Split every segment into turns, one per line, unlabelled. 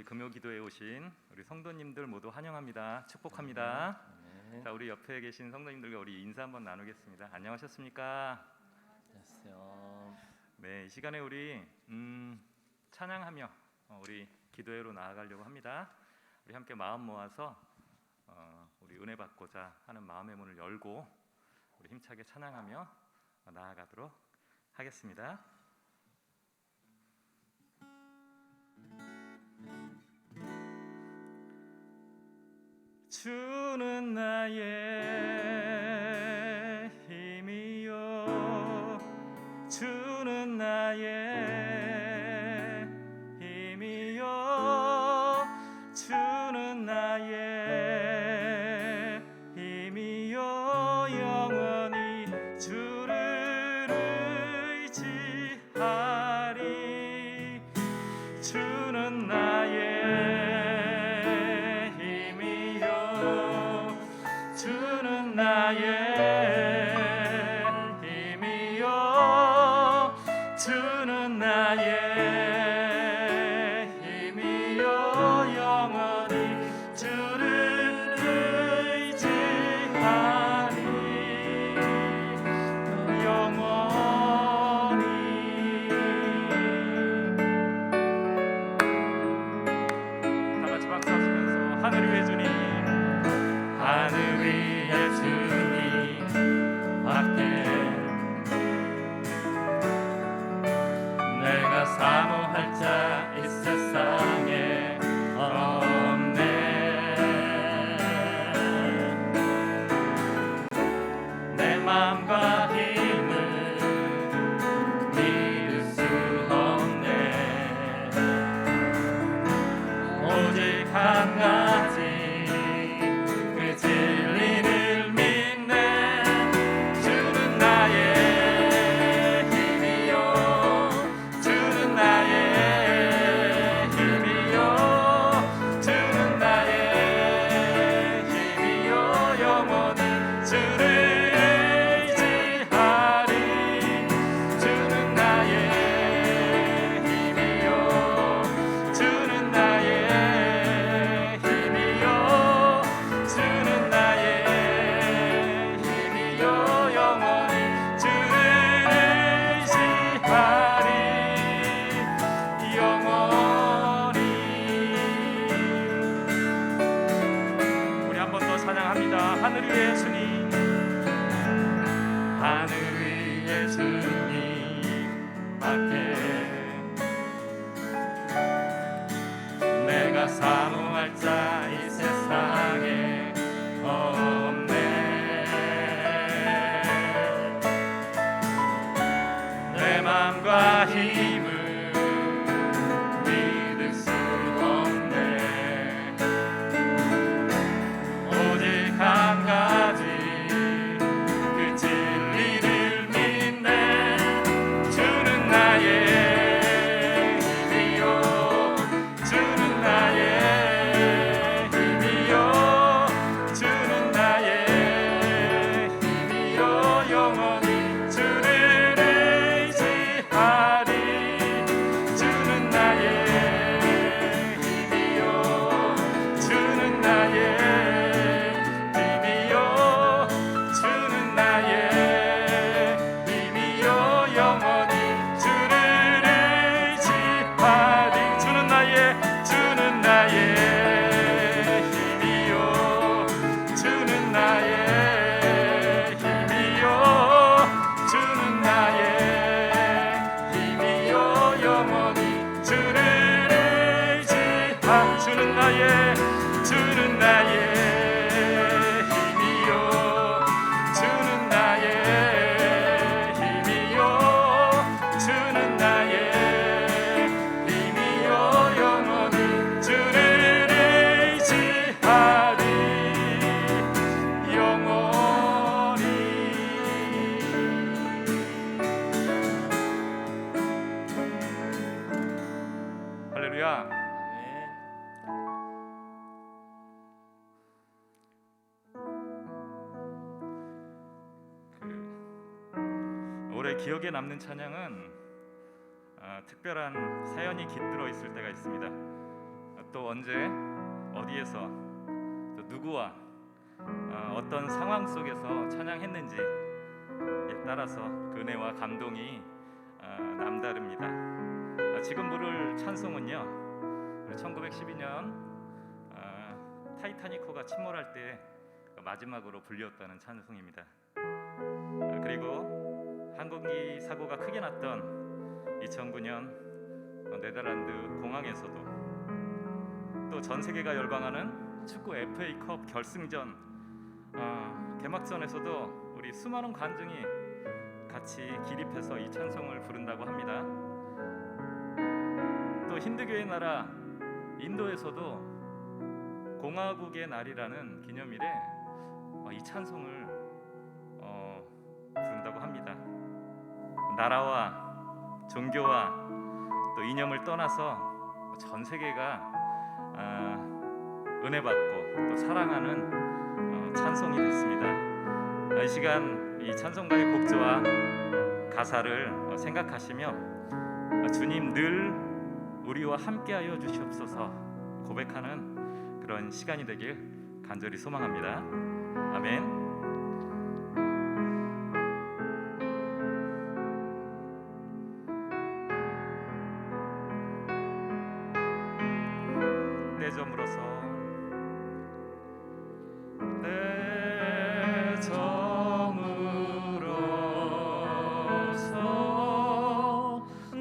우리 금요기도에 오신 우리 성도님들 모두 환영합니다. 축복합니다.
네.
자, 우리 옆에 계신 성도님들과 우리 인사 한번 나누겠습니다. 안녕하셨습니까?
안녕하세요.
네, 이 시간에 우리 찬양하며 우리 기도회로 나아가려고 합니다. 우리 함께 마음 모아서 우리 은혜 받고자 하는 마음의 문을 열고 우리 힘차게 찬양하며 나아가도록 하겠습니다. 주는 나의 힘이요, 주는 나의 힘이요, 주는 나의 힘이요, 영원히 주를 의지하리. 주는 나의 주는 나의 힘이요, 주는 나의 힘이요, 영원히 주를 의지하리. 영원히. 다 같이 박수 하시면서 하늘 위의 주님, 하늘 위의 주님 밖에 내가 사모할 자 이 세상에 없네. 내 맘과 힘을 믿을 수 없네. 오직 한 가지 진리를 믿네. 주는 나의 힘이요, 주는 나의 힘이요, 주는 나의 힘이요, 영원히 주를 의지하리. 주는 나의 힘이요, 주는 나의 힘이요, 주는 나의 힘이요, 영원히 주를 의지하리. 영원히. 우리 한 번 더 찬양합니다. 하늘 위의 주님, 하늘 위의 주님 밖에 내가 사모할 자 이 세상에 없네. 내 맘과 힘을 믿을 수 없네. 오직 한 가지 그 진리를 믿네. 주는 나의 힘이요, 주는 나의 힘이요, 주는 나의 힘이요, 영원히 주를 의지하리. 주는 나의 힘이요, 주는 나의 힘이요, 주는 나의 힘이요, 영원히 주를 의지하리. 주는 나의 힘이요, 주는 나의 힘이요, 주는 나의 힘이요, 영원히 주를 의지하. 주는 나의 힘이요, 주는 나의 힘이요, 주는 나의 힘이요, 영원히 주를 의지하리. 영원히. 할렐루야. 올해 기억에 남는 찬양은 특별한 사연이 깃들어 있을 때가 있습니다. 또 언제 어디에서 또 누구와 어떤 상황 속에서 찬양했는지에 따라서 그 은혜와 감동이 남다릅니다. 지금 부를 찬송은요, 1912년 타이타닉호가 침몰할 때 마지막으로 불렸다는 찬송입니다. 그리고 항공기 사고가 크게 났던 2009년 네덜란드 공항에서도, 또 전 세계가 열광하는 축구 FA컵 결승전 개막전에서도 우리 수많은 관중이 같이 기립해서 이 찬송을 부른다고 합니다. 또 힌두교의 나라 인도에서도 공화국의 날이라는 기념일에 이 찬송을 부른다고 합니다. 나라와 종교와 또 이념을 떠나서 전 세계가 은혜 받고 또 사랑하는 찬송이 됐습니다. 이 시간 이 찬송가의 곡조와 가사를 생각하시며 주님 늘 우리와 함께하여 주시옵소서 고백하는 그런 시간이 되길 간절히 소망합니다. 아멘. 내 점으로서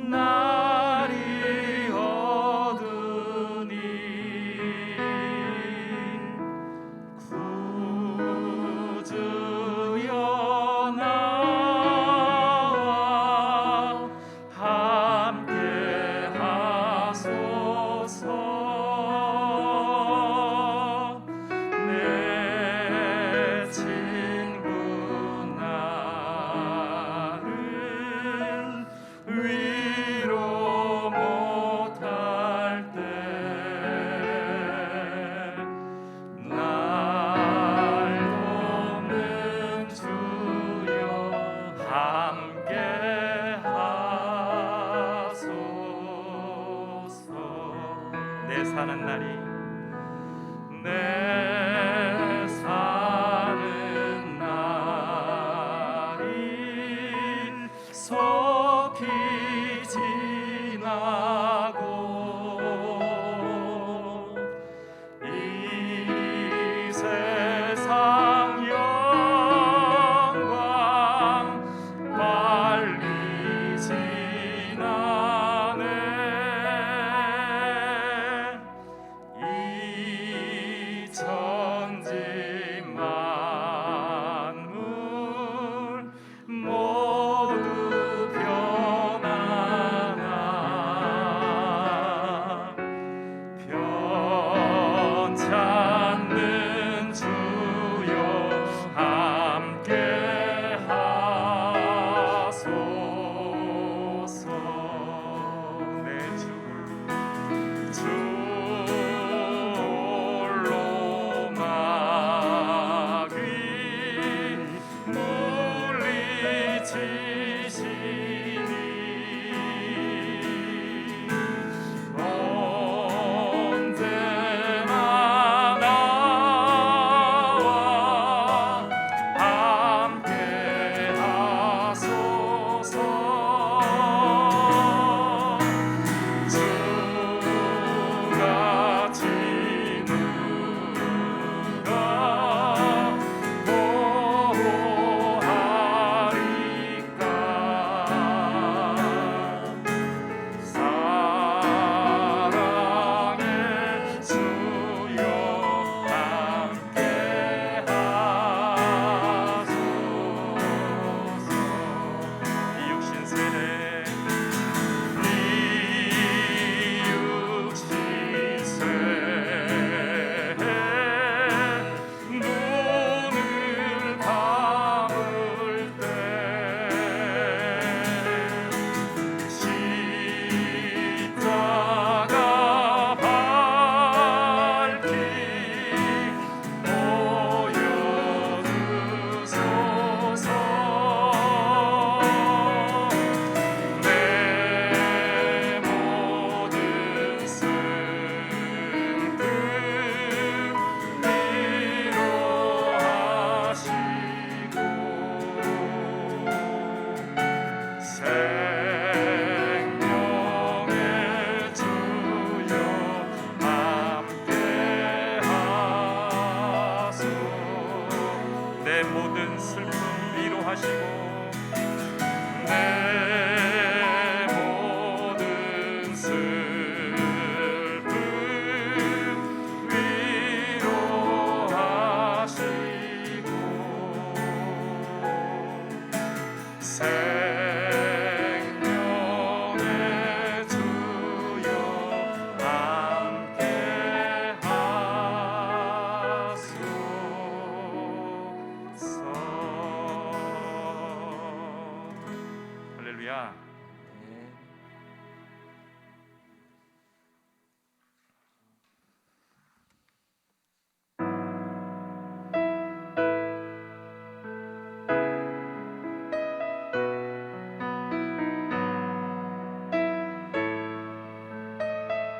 날이 어두니 구주여 나와 함께 하소서. 내 친구 나를 위로 못할 때 날 돕는 주여 함께 하소서.
내 사는 날이
내 사는 날이 속히 지나고 이 세상 영광 빨리 지나네. 이처럼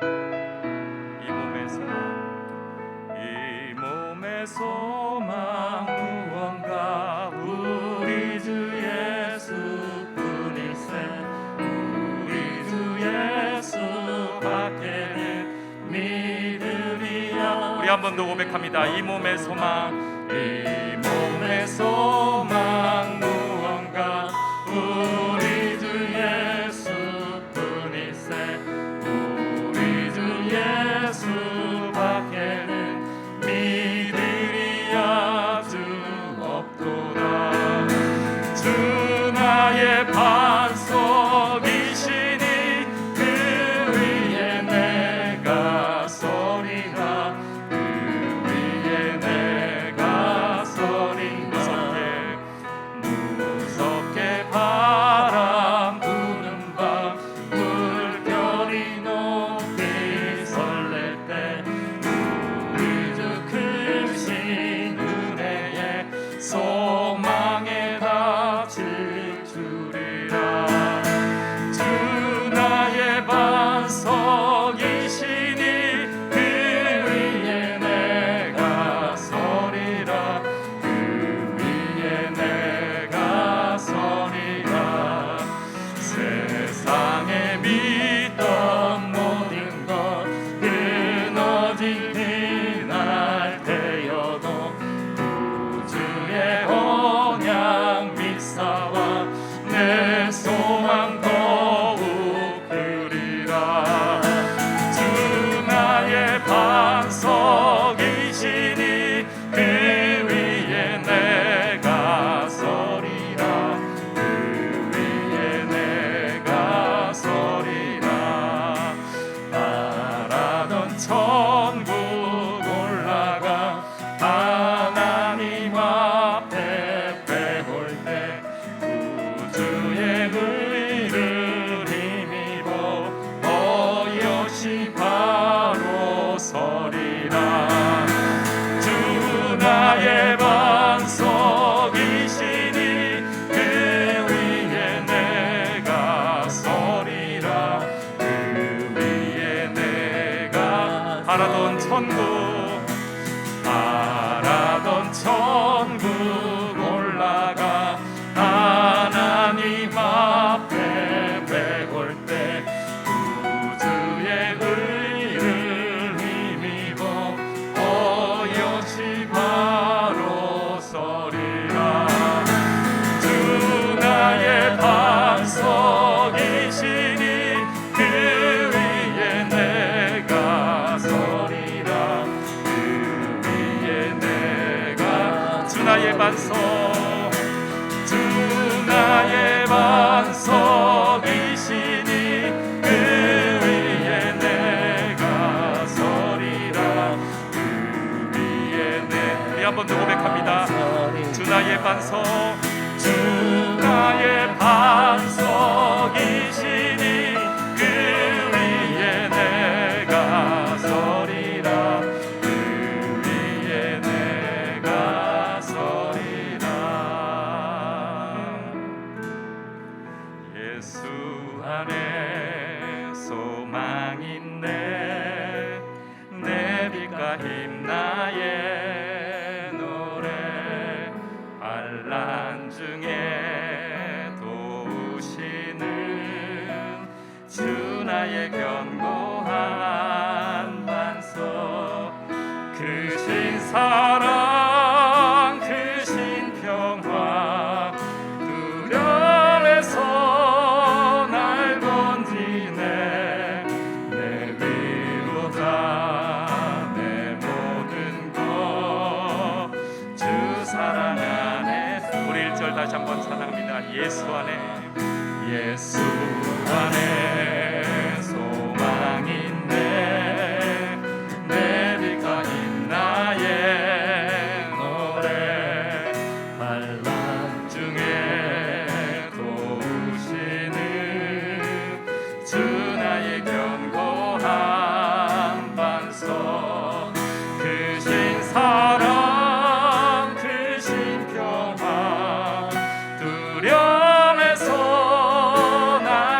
이 몸의 소망 무언가 우리 주 예수뿐일세. 우리 주 예수밖에는 믿으리야. 우리 한 번 더 고백합니다. 이 몸의 소망, 이 몸의 소망 무언가 우리 주 예수뿐일세. 우리 주 예수밖에는 믿으리야. 주 없도다. 주 나의 반석이시니 그 위에 내가 서리라. 그 위에 내가 서리라. 무섭게 바람 부는 밤 물결이 높이 설렐 때 우리 주 크신 은혜에 소망에 닫힐 줄이라. 주 나의 반석이시니 그 위에 내가 서리라. 그 위에 내가 서리라. 세상에 믿던 모든 것 끊어진 그날 되어도 구주의 언약 믿사와 내 소망 더욱 크리라. 주 나의 반석이시니 그 위에 내가 서리라. 그 위에 내가 서리라. 바라던 천국 올라가 하나님 앞에 배울 때 구주의 의를 힘입어 어여시 바로 서리라. 주 나의 반석이시니 그 위에 내가 서리라. 그 위에 내가 바라던 천국 올라가 하나님 앞에 배울 때 구주의 의를 힘입어 어여시 바로 서리라. 주 나의 반석이시니 그 위에 내가 서리라. 그 위에 내가 주 나의 반석, 주 나의 반석이시니 그 위에 내가 서리라. 그 위에 우리 한 번 더 고백합니다. 주 나의 반석, 주 나의 반석이시니 그 위에 내가 서리라. 그 위에 내가 서리라. 예수 안에 소망 있네. 내 빛과 힘 나의 노래. 환난 중에 도우시는 주 나의 견고한 반석. 크신 사랑 크신 평화 두려움에서 날 건지네. 내 위로다 내 모든 것 주 사랑 안에. 우리 1절 다시 한번 찬양합니다. 예수 안에, 예수 안에 소망 있네. 내 빛과 힘 나의 노래. 환난 중에 도우시는 주 나의 견고한 반석. 크신 사랑 크신 평화 두려움에서 날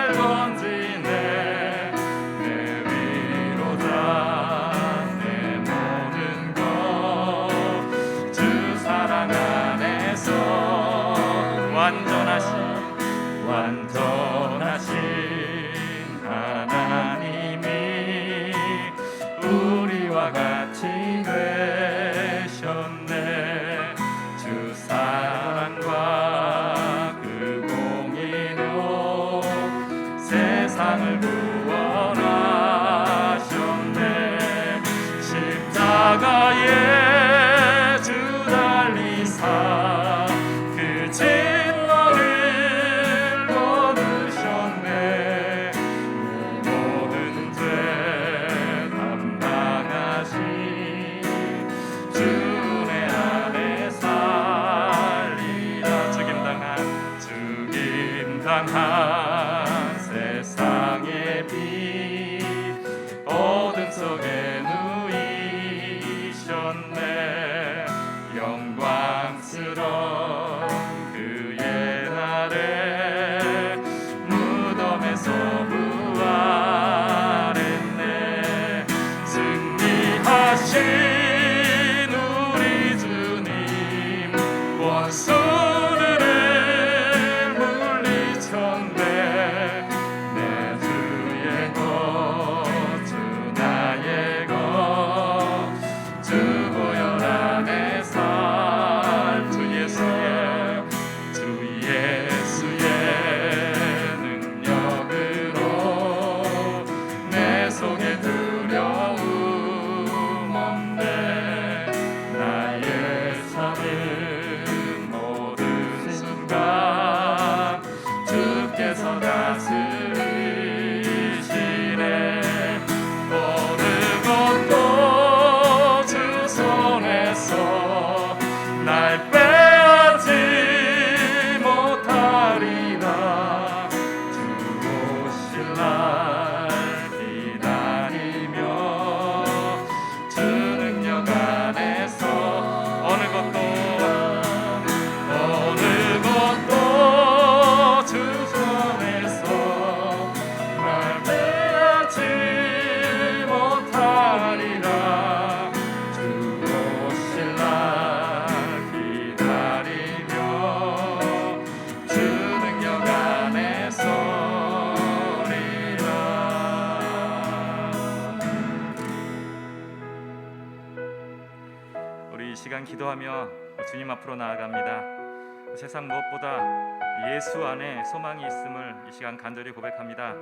우리 이 시간 기도하며 주님 앞으로 나아갑니다. 세상 무엇보다 예수 안에 소망이 있음을 이 시간 간절히 고백합니다.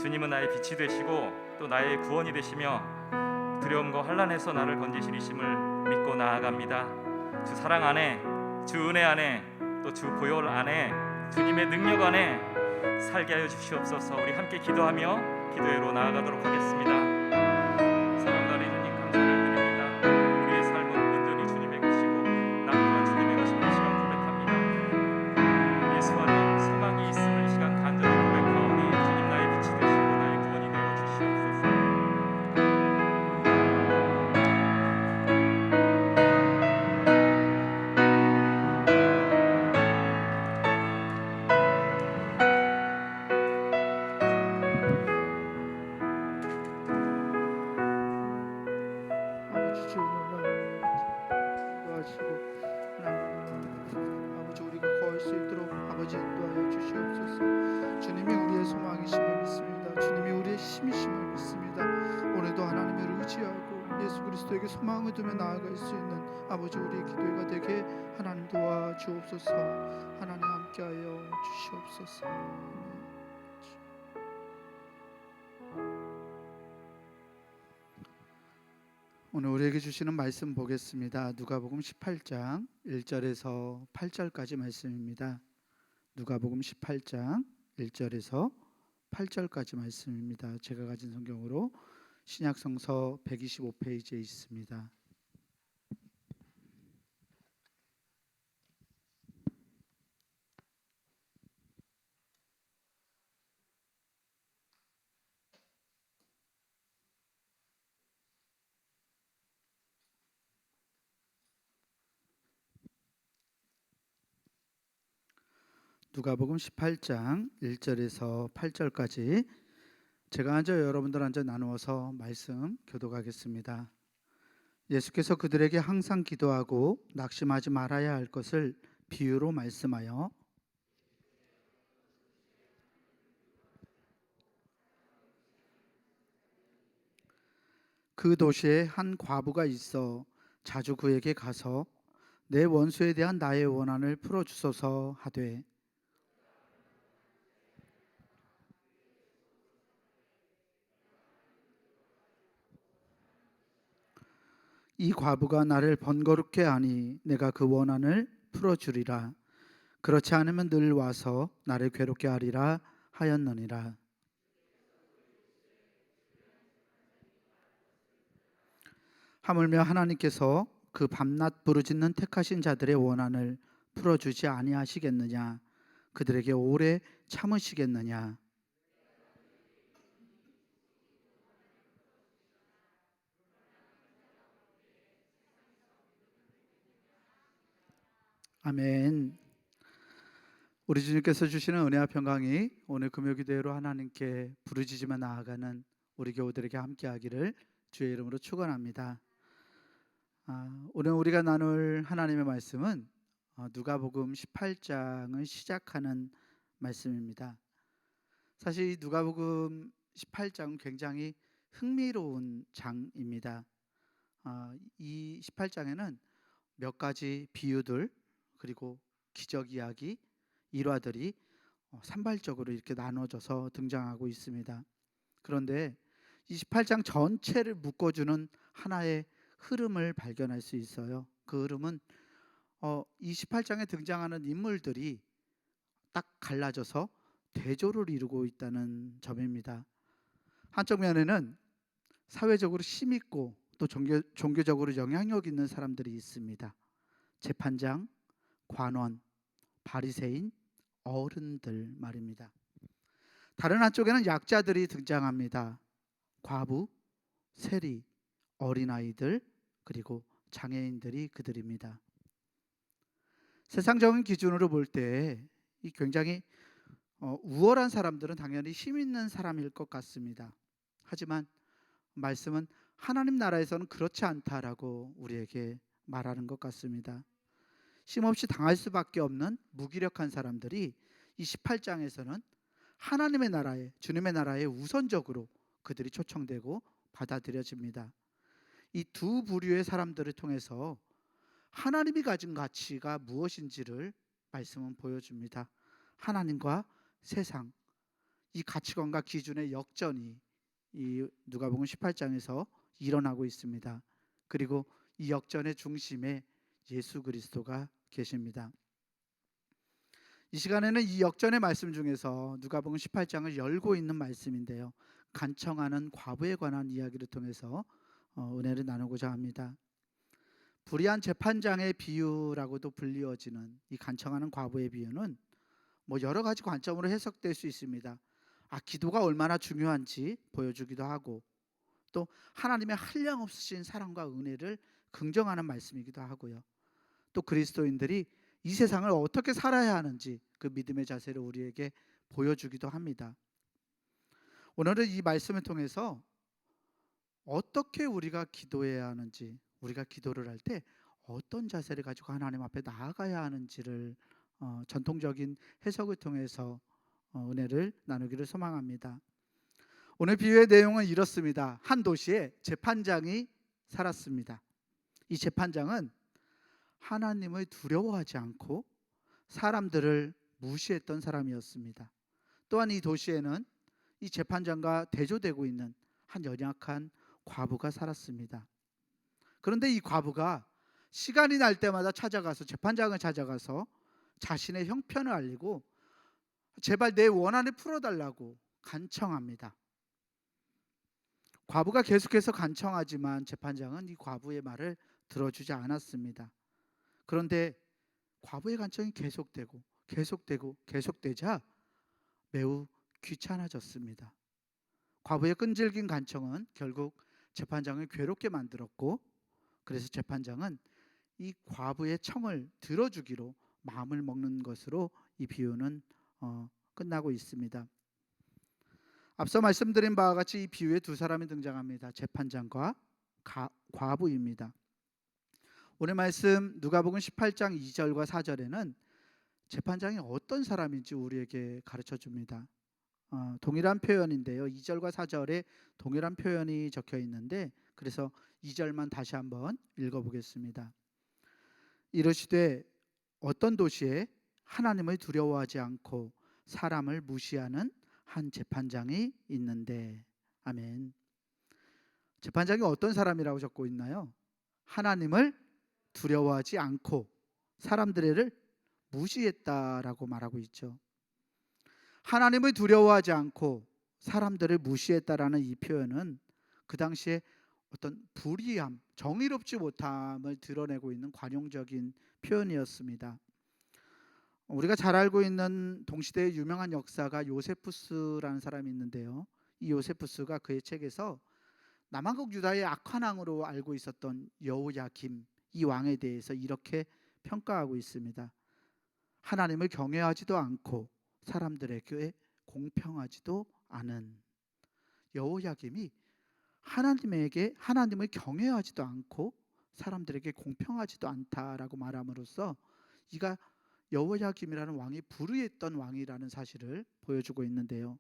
주님은 나의 빛이 되시고 또 나의 구원이 되시며 두려움과 환난에서 나를 건지시리심을 믿고 나아갑니다. 주 사랑 안에, 주 은혜 안에, 또 주 보혈 안에, 주님의 능력 안에 살게 하여 주시옵소서. 우리 함께 기도하며 기도회로 나아가도록 하겠습니다. 사랑과 주님 감사를 드립니다. 우리의 삶은 온전히 주님의 것이고 나 또한 주님의 것임을 이 시간 고백합니다. 예수 안에 소망이 있음을 이 시간 간절히 고백하오니 주님 나의 빛이 되시고 나의 구원이 되어 주시옵소서.
아버지 주님을 도와주시고 하나님 아버지 우리가 거할 수 있도록 아버지 인도하여 주시옵소서. 주님이 우리의 소망이심을 믿습니다. 주님이 우리의 힘이심을 믿습니다. 오늘도 하나님을 의지하고 예수 그리스도에게 소망을 두며 나아갈 수 있는 아버지 우리의 기도가 되게 하나님 도와주옵소서. 하나님 함께하여 주시옵소서. 오늘 우리에게 주시는 말씀 보겠습니다. 누가복음 18장 1절에서 8절까지 말씀입니다. 누가복음 18장 1절에서 8절까지 말씀입니다. 제가 가진 성경으로 신약성서 125페이지에 있습니다. 누가복음 18장 1절에서 8절까지 제가 먼저 여러분들 앉아 나누어서 말씀 교독하겠습니다. 예수께서 그들에게 항상 기도하고 낙심하지 말아야 할 것을 비유로 말씀하여 그 도시에 한 과부가 있어 자주 그에게 가서 내 원수에 대한 나의 원한을 풀어주소서 하되 이 과부가 나를 번거롭게 하니 내가 그 원한을 풀어주리라. 그렇지 않으면 늘 와서 나를 괴롭게 하리라 하였느니라. 하물며 하나님께서 그 밤낮 부르짖는 택하신 자들의 원한을 풀어주지 아니하시겠느냐? 그들에게 오래 참으시겠느냐? 아멘. 우리 주님께서 주시는 은혜와 평강이 오늘 금요기도회로 하나님께 부르짖으며 나아가는 우리 교우들에게 함께하기를 주의 이름으로 축원합니다. 오늘 우리가 나눌 하나님의 말씀은 누가복음 18장을 시작하는 말씀입니다. 사실 이 누가복음 18장은 굉장히 흥미로운 장입니다. 이 18장에는 몇 가지 비유들 그리고 기적 이야기, 일화들이 산발적으로 이렇게 나눠져서 등장하고 있습니다. 그런데 이 18장 전체를 묶어주는 하나의 흐름을 발견할 수 있어요. 그 흐름은 이 18장에 등장하는 인물들이 딱 갈라져서 대조를 이루고 있다는 점입니다. 한쪽 면에는 사회적으로 힘있고 또 종교적으로 영향력 있는 사람들이 있습니다. 재판장, 관원, 바리새인, 어른들 말입니다. 다른 한쪽에는 약자들이 등장합니다. 과부, 세리, 어린아이들 그리고 장애인들이 그들입니다. 세상적인 기준으로 볼 때 이 굉장히 우월한 사람들은 당연히 힘 있는 사람일 것 같습니다. 하지만 말씀은 하나님 나라에서는 그렇지 않다라고 우리에게 말하는 것 같습니다. 힘없이 당할 수밖에 없는 무기력한 사람들이 이 18장에서는 하나님의 나라에, 주님의 나라에 우선적으로 그들이 초청되고 받아들여집니다. 이 두 부류의 사람들을 통해서 하나님이 가진 가치가 무엇인지를 말씀은 보여줍니다. 하나님과 세상, 이 가치관과 기준의 역전이 이 누가복음 18장에서 일어나고 있습니다. 그리고 이 역전의 중심에 예수 그리스도가 계십니다. 이 시간에는 이 역전의 말씀 중에서 누가복음 18장을 열고 있는 말씀인데요. 간청하는 과부에 관한 이야기를 통해서 은혜를 나누고자 합니다. 불의한 재판장의 비유라고도 불리워지는 이 간청하는 과부의 비유는 여러 가지 관점으로 해석될 수 있습니다. 기도가 얼마나 중요한지 보여주기도 하고, 또 하나님의 한량없으신 사랑과 은혜를 긍정하는 말씀이기도 하고요. 또 그리스도인들이 이 세상을 어떻게 살아야 하는지 그 믿음의 자세를 우리에게 보여주기도 합니다. 오늘은 이 말씀을 통해서 어떻게 우리가 기도해야 하는지, 우리가 기도를 할 때 어떤 자세를 가지고 하나님 앞에 나아가야 하는지를 전통적인 해석을 통해서 은혜를 나누기를 소망합니다. 오늘 비유의 내용은 이렇습니다. 한 도시에 재판장이 살았습니다. 이 재판장은 하나님을 두려워하지 않고 사람들을 무시했던 사람이었습니다. 또한 이 도시에는 이 재판장과 대조되고 있는 한 연약한 과부가 살았습니다. 그런데 이 과부가 시간이 날 때마다 재판장을 찾아가서 자신의 형편을 알리고 제발 내 원한을 풀어달라고 간청합니다. 과부가 계속해서 간청하지만 재판장은 이 과부의 말을 들어주지 않았습니다. 그런데 과부의 간청이 계속되자 매우 귀찮아졌습니다. 과부의 끈질긴 간청은 결국 재판장을 괴롭게 만들었고, 그래서 재판장은 이 과부의 청을 들어주기로 마음을 먹는 것으로 이 비유는 끝나고 있습니다. 앞서 말씀드린 바와 같이 이 비유에 두 사람이 등장합니다. 재판장과 과부입니다. 오늘 말씀 누가복음 18장 2절과 4절에는 재판장이 어떤 사람인지 우리에게 가르쳐 줍니다. 동일한 표현인데요. 2절과 4절에 동일한 표현이 적혀 있는데, 그래서 2절만 다시 한번 읽어보겠습니다. 이르시되 어떤 도시에 하나님을 두려워하지 않고 사람을 무시하는 한 재판장이 있는데. 아멘. 재판장이 어떤 사람이라고 적고 있나요? 하나님을 두려워하지 않고 사람들을 무시했다라고 말하고 있죠. 하나님을 두려워하지 않고 사람들을 무시했다라는 이 표현은 그 당시에 어떤 불의함, 정의롭지 못함을 드러내고 있는 관용적인 표현이었습니다. 우리가 잘 알고 있는 동시대의 유명한 역사가 요세푸스라는 사람이 있는데요. 이 요세푸스가 그의 책에서 남한국 유다의 악한 왕으로 알고 있었던 여호야김 이 왕에 대해서 이렇게 평가하고 있습니다. 하나님을 경외하지도 않고 사람들에게 공평하지도 않은 여호야김이 하나님을 경외하지도 않고 사람들에게 공평하지도 않다라고 말함으로써 이가 여호야김이라는 왕이 불의했던 왕이라는 사실을 보여주고 있는데요.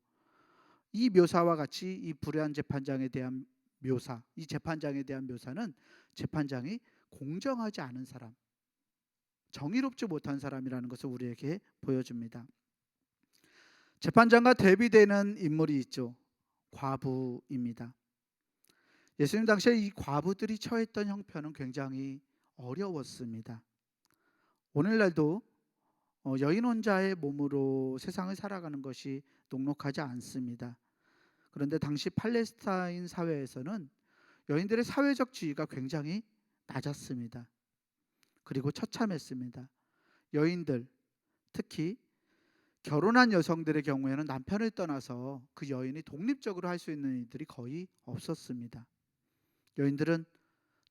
이 묘사와 같이 이 불의한 재판장에 대한 묘사, 이 재판장에 대한 묘사는 재판장이 공정하지 않은 사람, 정의롭지 못한 사람이라는 것을 우리에게 보여줍니다. 재판장과 대비되는 인물이 있죠. 과부입니다. 예수님 당시에 이 과부들이 처했던 형편은 굉장히 어려웠습니다. 오늘날도 여인 혼자의 몸으로 세상을 살아가는 것이 녹록하지 않습니다. 그런데 당시 팔레스타인 사회에서는 여인들의 사회적 지위가 굉장히 낮았습니다. 그리고 처참했습니다. 여인들, 특히 결혼한 여성들의 경우에는 남편을 떠나서 그 여인이 독립적으로 할 수 있는 일들이 거의 없었습니다. 여인들은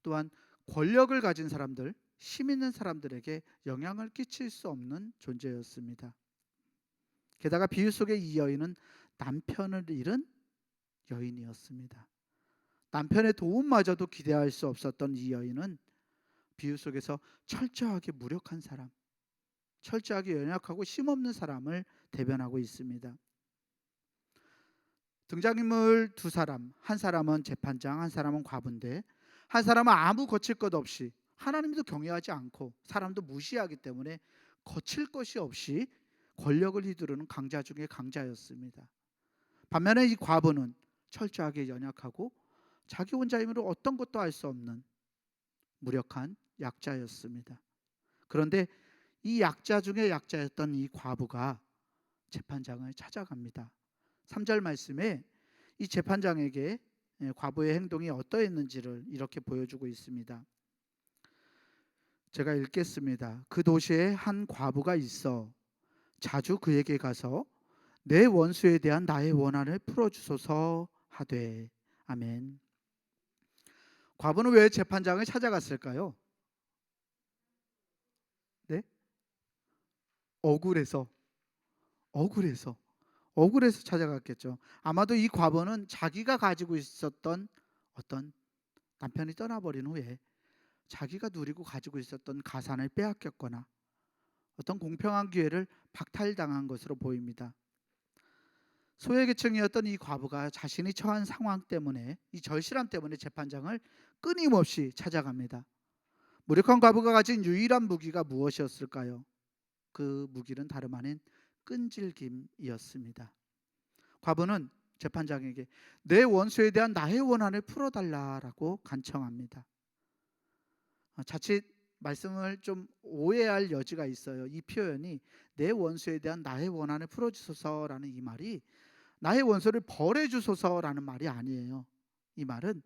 또한 권력을 가진 사람들, 힘 있는 사람들에게 영향을 끼칠 수 없는 존재였습니다. 게다가 비유 속의 이 여인은 남편을 잃은 여인이었습니다. 남편의 도움마저도 기대할 수 없었던 이 여인은 비유 속에서 철저하게 무력한 사람, 철저하게 연약하고 힘없는 사람을 대변하고 있습니다. 등장인물 두 사람, 한 사람은 재판장, 한 사람은 과부인데 한 사람은 아무 거칠 것 없이 하나님도 경외하지 않고 사람도 무시하기 때문에 거칠 것이 없이 권력을 휘두르는 강자 중에 강자였습니다. 반면에 이 과부는 철저하게 연약하고 자기 혼자 힘으로 어떤 것도 할 수 없는 무력한 약자였습니다. 그런데 이 약자 중에 약자였던 이 과부가 재판장을 찾아갑니다. 3절 말씀에 이 재판장에게 과부의 행동이 어떠했는지를 이렇게 보여주고 있습니다. 제가 읽겠습니다. 그 도시에 한 과부가 있어 자주 그에게 가서 내 원수에 대한 나의 원한을 풀어주소서 하되. 아멘. 과부는 왜 재판장을 찾아갔을까요? 네? 억울해서 찾아갔겠죠. 아마도 이 과부는 자기가 가지고 있었던 어떤, 남편이 떠나버린 후에 자기가 누리고 가지고 있었던 가산을 빼앗겼거나 어떤 공평한 기회를 박탈당한 것으로 보입니다. 소외계층이었던 이 과부가 자신이 처한 상황 때문에, 이 절실함 때문에 재판장을 끊임없이 찾아갑니다. 무력한 과부가 가진 유일한 무기가 무엇이었을까요? 그 무기는 다름 아닌 끈질김이었습니다. 과부는 재판장에게 내 원수에 대한 나의 원한을 풀어달라라고 간청합니다. 자칫 말씀을 좀 오해할 여지가 있어요. 이 표현이 내 원수에 대한 나의 원한을 풀어주소서라는 이 말이 나의 원수를 벌해주소서라는 말이 아니에요. 이 말은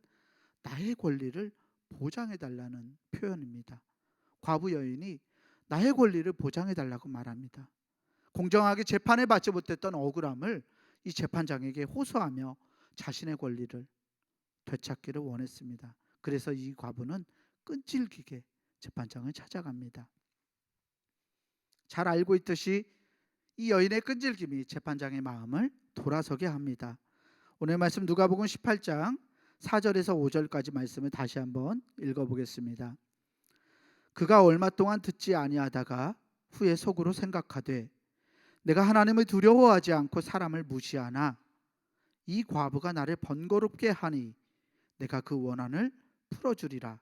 나의 권리를 보장해달라는 표현입니다. 과부 여인이 나의 권리를 보장해달라고 말합니다. 공정하게 재판을 받지 못했던 억울함을 이 재판장에게 호소하며 자신의 권리를 되찾기를 원했습니다. 그래서 이 과부는 끈질기게 재판장을 찾아갑니다. 잘 알고 있듯이 이 여인의 끈질김이 재판장의 마음을 돌아서게 합니다. 오늘 말씀 누가복음 18장 4절에서 5절까지 말씀을 다시 한번 읽어보겠습니다. 그가 얼마 동안 듣지 아니하다가 후에 속으로 생각하되 내가 하나님을 두려워하지 않고 사람을 무시하나 이 과부가 나를 번거롭게 하니 내가 그 원한을 풀어주리라.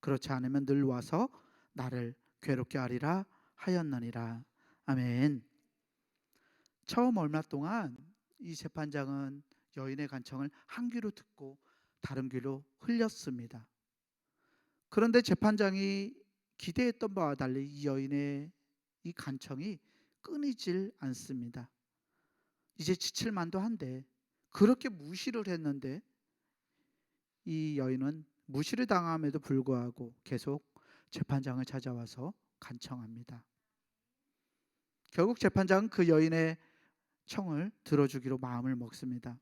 그렇지 않으면 늘 와서 나를 괴롭게 하리라 하였느니라. 아멘. 처음 얼마 동안 이 재판장은 여인의 간청을 한 귀로 듣고 다른 귀로 흘렸습니다. 그런데 재판장이 기대했던 바와 달리 이 여인의 이 간청이 끊이질 않습니다. 이제 지칠만도 한데 그렇게 무시를 했는데 이 여인은 무시를 당함에도 불구하고 계속 재판장을 찾아와서 간청합니다. 결국 재판장은 그 여인의 청을 들어주기로 마음을 먹습니다.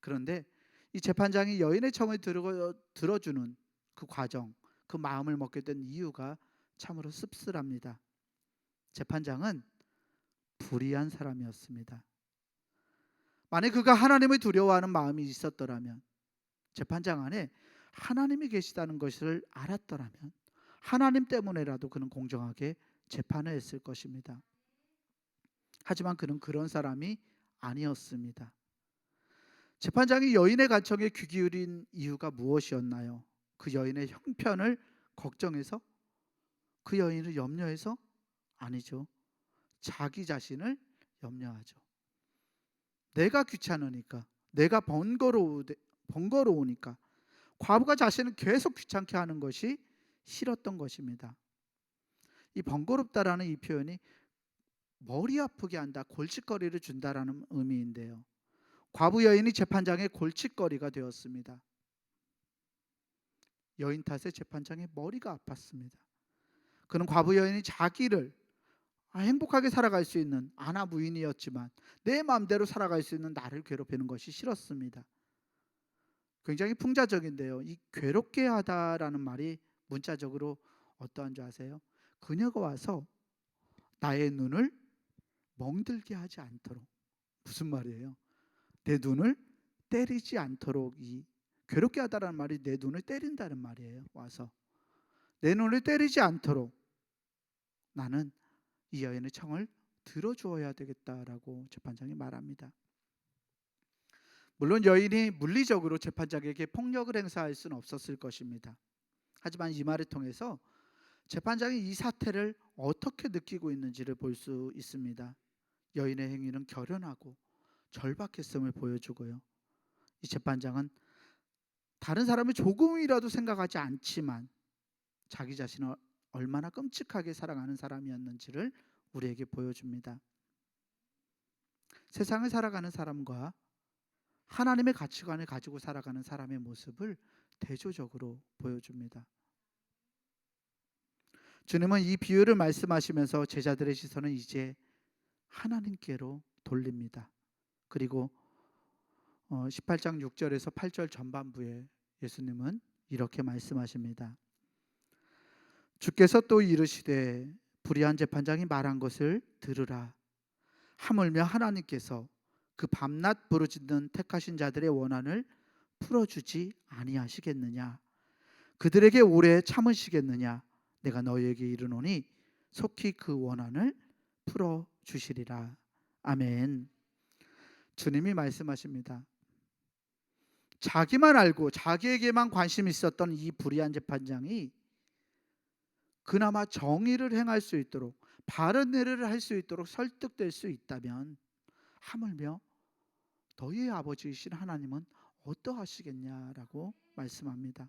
그런데 이 재판장이 여인의 청을 들어주는 그 과정, 그 마음을 먹게 된 이유가 참으로 씁쓸합니다. 재판장은 불의한 사람이었습니다. 만약 그가 하나님을 두려워하는 마음이 있었더라면, 재판장 안에 하나님이 계시다는 것을 알았더라면 하나님 때문에라도 그는 공정하게 재판을 했을 것입니다. 하지만 그는 그런 사람이 아니었습니다. 재판장이 여인의 간청에 귀 기울인 이유가 무엇이었나요? 그 여인의 형편을 걱정해서? 그 여인을 염려해서? 아니죠. 자기 자신을 염려하죠. 내가 귀찮으니까, 내가 번거로우니까 과부가 자신을 계속 귀찮게 하는 것이 싫었던 것입니다. 이 번거롭다라는 이 표현이 머리 아프게 한다, 골칫거리를 준다라는 의미인데요. 과부 여인이 재판장의 골칫거리가 되었습니다. 여인 탓에 재판장의 머리가 아팠습니다. 그는 과부 여인이 자기를 행복하게 살아갈 수 있는 아나 무인이었지만 내 마음대로 살아갈 수 있는 나를 괴롭히는 것이 싫었습니다. 굉장히 풍자적인데요. 이 괴롭게 하다라는 말이 문자적으로 어떠한 줄 아세요? 그녀가 와서 나의 눈을 멍들게 하지 않도록. 무슨 말이에요? 내 눈을 때리지 않도록. 이 괴롭게 하다라는 말이 내 눈을 때린다는 말이에요. 와서 내 눈을 때리지 않도록 나는 이 여인의 청을 들어주어야 되겠다라고 재판장이 말합니다. 물론 여인이 물리적으로 재판장에게 폭력을 행사할 수는 없었을 것입니다. 하지만 이 말을 통해서 재판장이 이 사태를 어떻게 느끼고 있는지를 볼 수 있습니다. 여인의 행위는 결연하고 절박했음을 보여주고요. 이 재판장은 다른 사람을 조금이라도 생각하지 않지만 자기 자신을 얼마나 끔찍하게 사랑하는 사람이었는지를 우리에게 보여줍니다. 세상을 살아가는 사람과 하나님의 가치관을 가지고 살아가는 사람의 모습을 대조적으로 보여줍니다. 주님은 이 비유를 말씀하시면서 제자들의 시선은 이제 하나님께로 돌립니다. 그리고 18장 6절에서 8절 전반부에 예수님은 이렇게 말씀하십니다. 주께서 또 이르시되 불의한 재판장이 말한 것을 들으라. 하물며 하나님께서 그 밤낮 부르짖는 택하신 자들의 원한을 풀어주지 아니하시겠느냐? 그들에게 오래 참으시겠느냐? 내가 너희에게 이르노니 속히 그 원한을 풀어주시리라. 아멘. 주님이 말씀하십니다. 자기만 알고 자기에게만 관심이 있었던 이 불의한 재판장이 그나마 정의를 행할 수 있도록 바른 일을 할 수 있도록 설득될 수 있다면 하물며 너희의 아버지이신 하나님은 어떠하시겠냐라고 말씀합니다.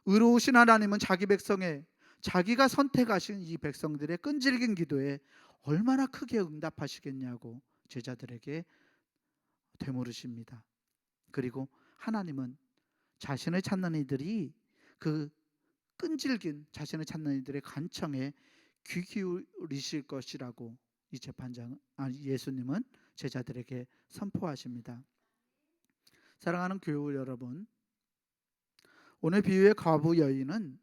의로우신 하나님은 자기 백성의 자기가 선택하신 이 백성들의 끈질긴 기도에 얼마나 크게 응답하시겠냐고 제자들에게 되물으십니다. 그리고 하나님은 자신을 찾는 이들이 그 끈질긴 자신을 찾는 이들의 간청에 귀 기울이실 것이라고 이 예수님은 제자들에게 선포하십니다. 사랑하는 교우 여러분, 오늘 비유의 과부 여인은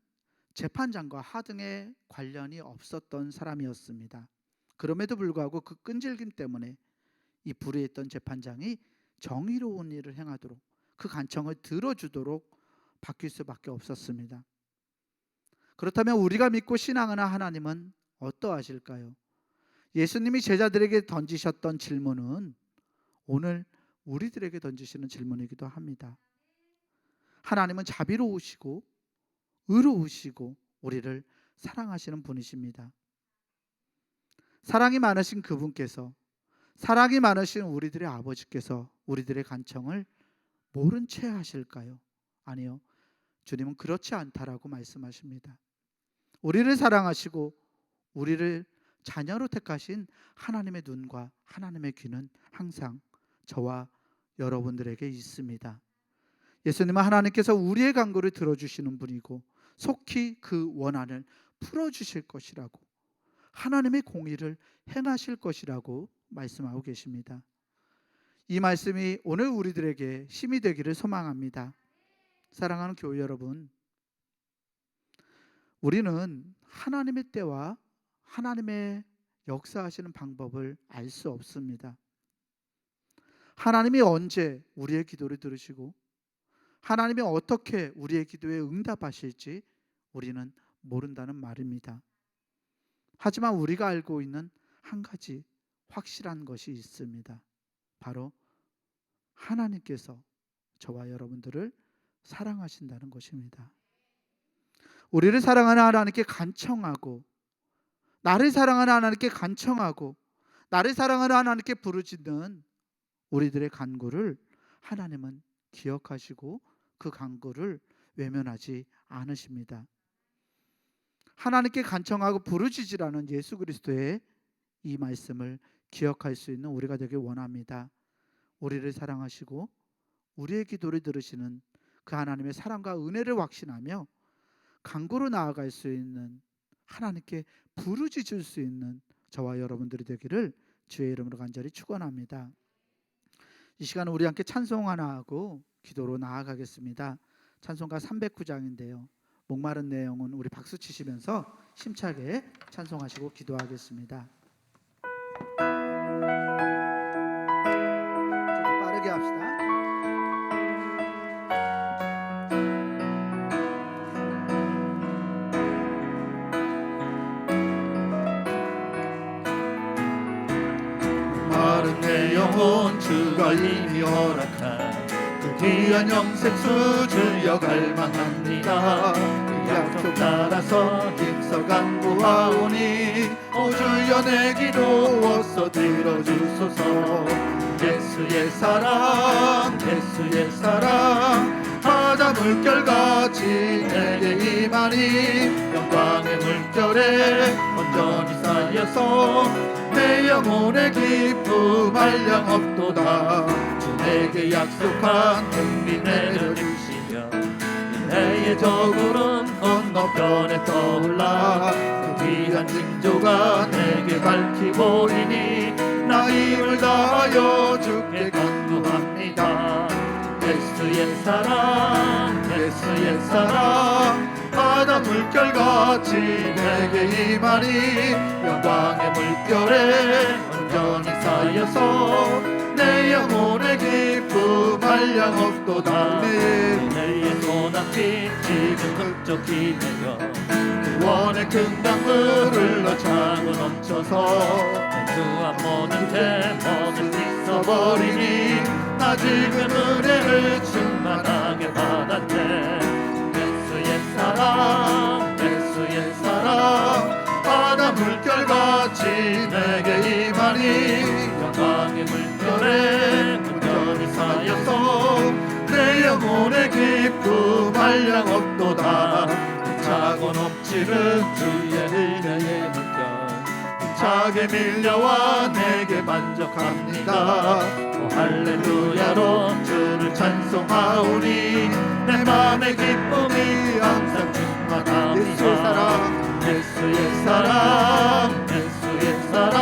재판장과 하등의 관련이 없었던 사람이었습니다. 그럼에도 불구하고 그 끈질김 때문에 이 불의했던 재판장이 정의로운 일을 행하도록 그 간청을 들어주도록 바뀔 수밖에 없었습니다. 그렇다면 우리가 믿고 신앙하는 하나님은 어떠하실까요? 예수님이 제자들에게 던지셨던 질문은 오늘 우리들에게 던지시는 질문이기도 합니다. 하나님은 자비로우시고 의로우시고 우리를 사랑하시는 분이십니다. 사랑이 많으신 그분께서, 사랑이 많으신 우리들의 아버지께서 우리들의 간청을 모른 채 하실까요? 아니요, 주님은 그렇지 않다라고 말씀하십니다. 우리를 사랑하시고 우리를 자녀로 택하신 하나님의 눈과 하나님의 귀는 항상 저와 여러분들에게 있습니다. 예수님은 하나님께서 우리의 간구를 들어주시는 분이고 속히 그 원한을 풀어주실 것이라고, 하나님의 공의를 행하실 것이라고 말씀하고 계십니다. 이 말씀이 오늘 우리들에게 힘이 되기를 소망합니다. 사랑하는 교회 여러분, 우리는 하나님의 때와 하나님의 역사하시는 방법을 알 수 없습니다. 하나님이 언제 우리의 기도를 들으시고 하나님이 어떻게 우리의 기도에 응답하실지 우리는 모른다는 말입니다. 하지만 우리가 알고 있는 한 가지 확실한 것이 있습니다. 바로 하나님께서 저와 여러분들을 사랑하신다는 것입니다. 우리를 사랑하는 하나님께 간청하고, 나를 사랑하는 하나님께 간청하고, 나를 사랑하는 하나님께 부르짖는 우리들의 간구를 하나님은 기억하시고 그 간구를 외면하지 않으십니다. 하나님께 간청하고 부르짖으라는 예수 그리스도의 이 말씀을 기억할 수 있는 우리가 되길 원합니다. 우리를 사랑하시고 우리의 기도를 들으시는 그 하나님의 사랑과 은혜를 확신하며 간구로 나아갈 수 있는, 하나님께 부르짖을 수 있는 저와 여러분들이 되기를 주의 이름으로 간절히 축원합니다. 이 시간 우리 함께 찬송 하나 하고 기도로 나아가겠습니다. 찬송가 309장인데요. 목마른 내 영혼, 우리 박수 치시면서 힘차게 찬송하시고 기도하겠습니다. 조금 빠르게 합시다.
마른 내 영혼 주가 이미 허락한 그
귀한 영생수 주여 갈망합니다. 그 약속 따라서 힘써 간구하오니 오 주여 내 기도 어서 들어주소서. 예수의 사랑 예수의 사랑 바다 물결같이 내게 임하니 영광의 물결에 온전히 쌓여서 내 영혼의 기쁨 한량없도다. 주 내게 약속한 은비 내려주시며 내의 저구름 건너편에 떠올라 그 귀한 징조가 내게 밝히보이니 나 힘을 다하여 주께 간구합니다. 예수의 사랑 예수의 사랑 바다 물결같이 내게 임하니 영광의 물결에 온전히 쌓여서 내 영혼의 기쁨 한량없도다. 내의 소낙비 지금 흡족히 되며 구원의 큰 강물 흘러 차고 넘쳐서 주한 모든 죄목을 씻어버리니 나 지금 은혜를 충만하게 받았네. 예수의 사랑 예수의 사랑 바다 물결같이 내게 임하니 영광의 물결에 온전히 쌓여서 내 영혼의 기쁨 한량없도다. 차고 넘치는 주의 은혜의 물결 힘차게 밀려와 내게 만족합니다. 오 할렐루야로 주를 찬송하오니 내 맘의 기쁨이 항상 충만합니다. 예수의 사랑 예수의 사랑 예수의 사랑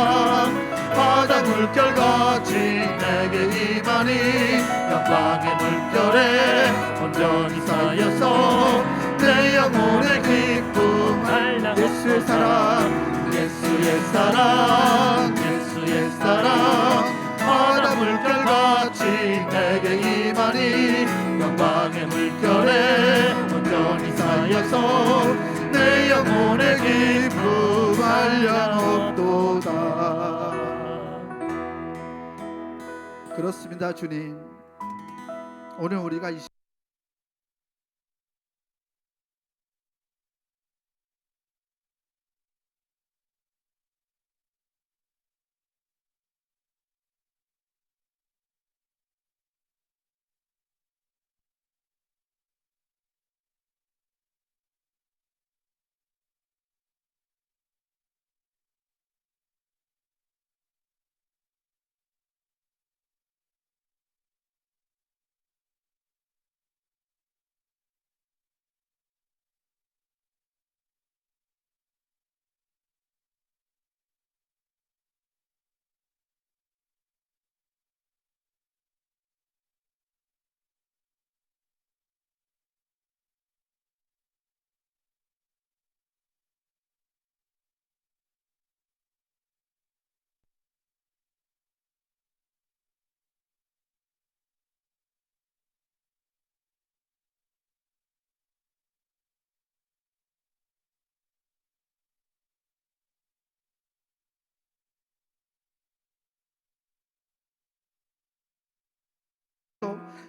바다 물결같이 내게 임하니 영광의 물결에 온전히 쌓여서 내 영혼의 기쁨 예수의 사랑 예수의 사랑 예수의 사랑 바다 물결같이 내게 임하니 영광의 물결에 온전히 쌓여서 내 영혼의 기쁨 한량없도다. 그렇습니다. 주님, 오늘 우리가 이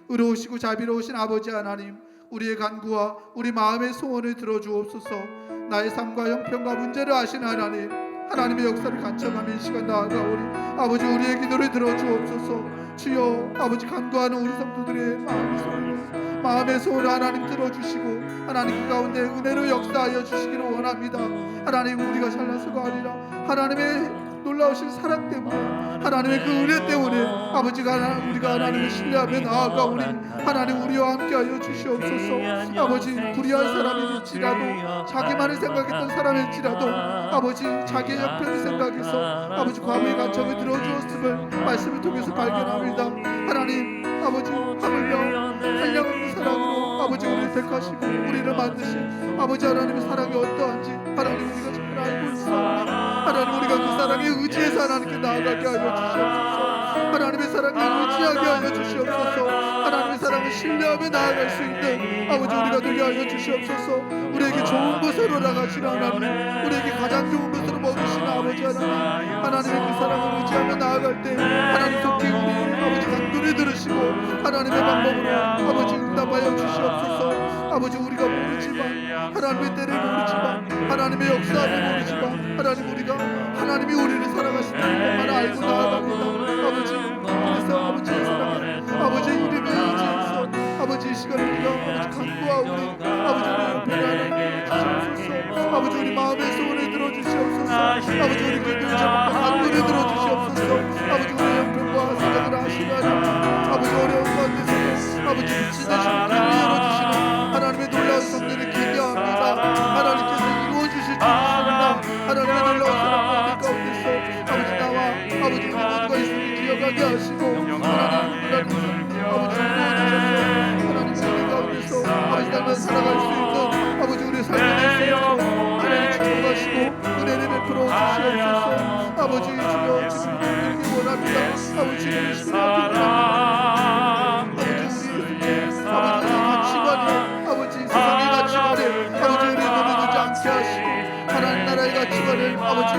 의로우시고 자비로우신 아버지 하나님, 우리의 간구와 우리 마음의 소원을 들어주옵소서. 나의 삶과 형편과 문제를 아시는 하나님, 하나님의 역사를 간청하며 이 시간 나아가오니 아버지 우리의 기도를 들어주옵소서. 주여, 아버지 간구하는 우리 성도들의 마음의 소원을 하나님 들어주시고 하나님 그 가운데 은혜로 역사하여 주시기를 원합니다. 하나님, 우리가 잘나서가 아니라 하나님의 놀라우신 사랑 때문에, 하나님의 그 은혜 때문에 아버지가 우리가 하나님을 신뢰하며 나아가오니 하나님 우리와 함께하여 주시옵소서. 아버지, 불의한 사람일지라도, 자기만을 생각했던 사람일지라도 아버지 자기의 형편을 생각해서 아버지 과거의 간청을 들어주었음을 말씀을 통해서 발견합니다. 하나님, 아버지 하물며 한량없는 사랑으로 아버지 우리를 택하시고 우리를 만드신 아버지 하나님의 사랑이 어떠한지 하나님 우리가 잘 알고 있습니다. 하나님, 우리가 그 사랑에 의지해서 하나님께 나아가게 하여 주시옵소서. 하나님의 사랑에 의지하게 하여 주시옵소서. 하나님의 사랑을 신뢰하며 나아갈 수 있는 아버지 우리가 되게 하여 주시옵소서. 우리에게 좋은 것으로 나가시는 하나님, 우리에게 가장 좋은 것으로 먹으시는 아버지 하나님, 하나님의 그 사랑을 의지하며 나아갈 때 하나님 속히 우리 아버지 간구 소리 들으시고 하나님의 방법으로 아버지 응답하여 주시옵소서. 아버지 우리가 모르지만 하나님의 때를 모르지만 하나님의 역사를 모르지만 하나님 우리가 하나님이 우리를 사랑하신다는 것만 알고 나아갑니다. 아버지 그래서 아버지의 사랑에 아버지의 이름에 의지해서 아버지 이 시간 우리가 아버지 간구하오니 아버지 우리 옆에 하나님 주시옵소서. 아버지 우리 마음의 소원을 들어주시옵소서. 아버지 우리 기도의 제목과 간구를 들어주시옵소서. 아버지 우리 형편과 생각을 하시는 아버지 어려운 가운데서 아버지 미친 대신 길을 열어주시는 하나님의 놀라운 성례를 기대합니다. 하나님께서 이루어주실 줄 믿습니다. 하나님의 놀라운 사랑과 우리 가운데서 아버지 나와 아버지 우리 모두가 있음을 기억하게 하시고 하나님 아버지 이루어주셔서 하나님 우리 가운데서 아버지 날만 살아갈 수 있는 아버지 우리의 삶을 내세요. 하나님 축복하시고 은혜를 베풀어 주시옵소서. 아버지 주여 지금 이렇게 원합니다. 아버지 우리 시간이 아버지 가치관이 아버지 세상의 가치관을 아버지 우리 눈에 두지 않게 하시고 하나님 나라의 가치관을 아버지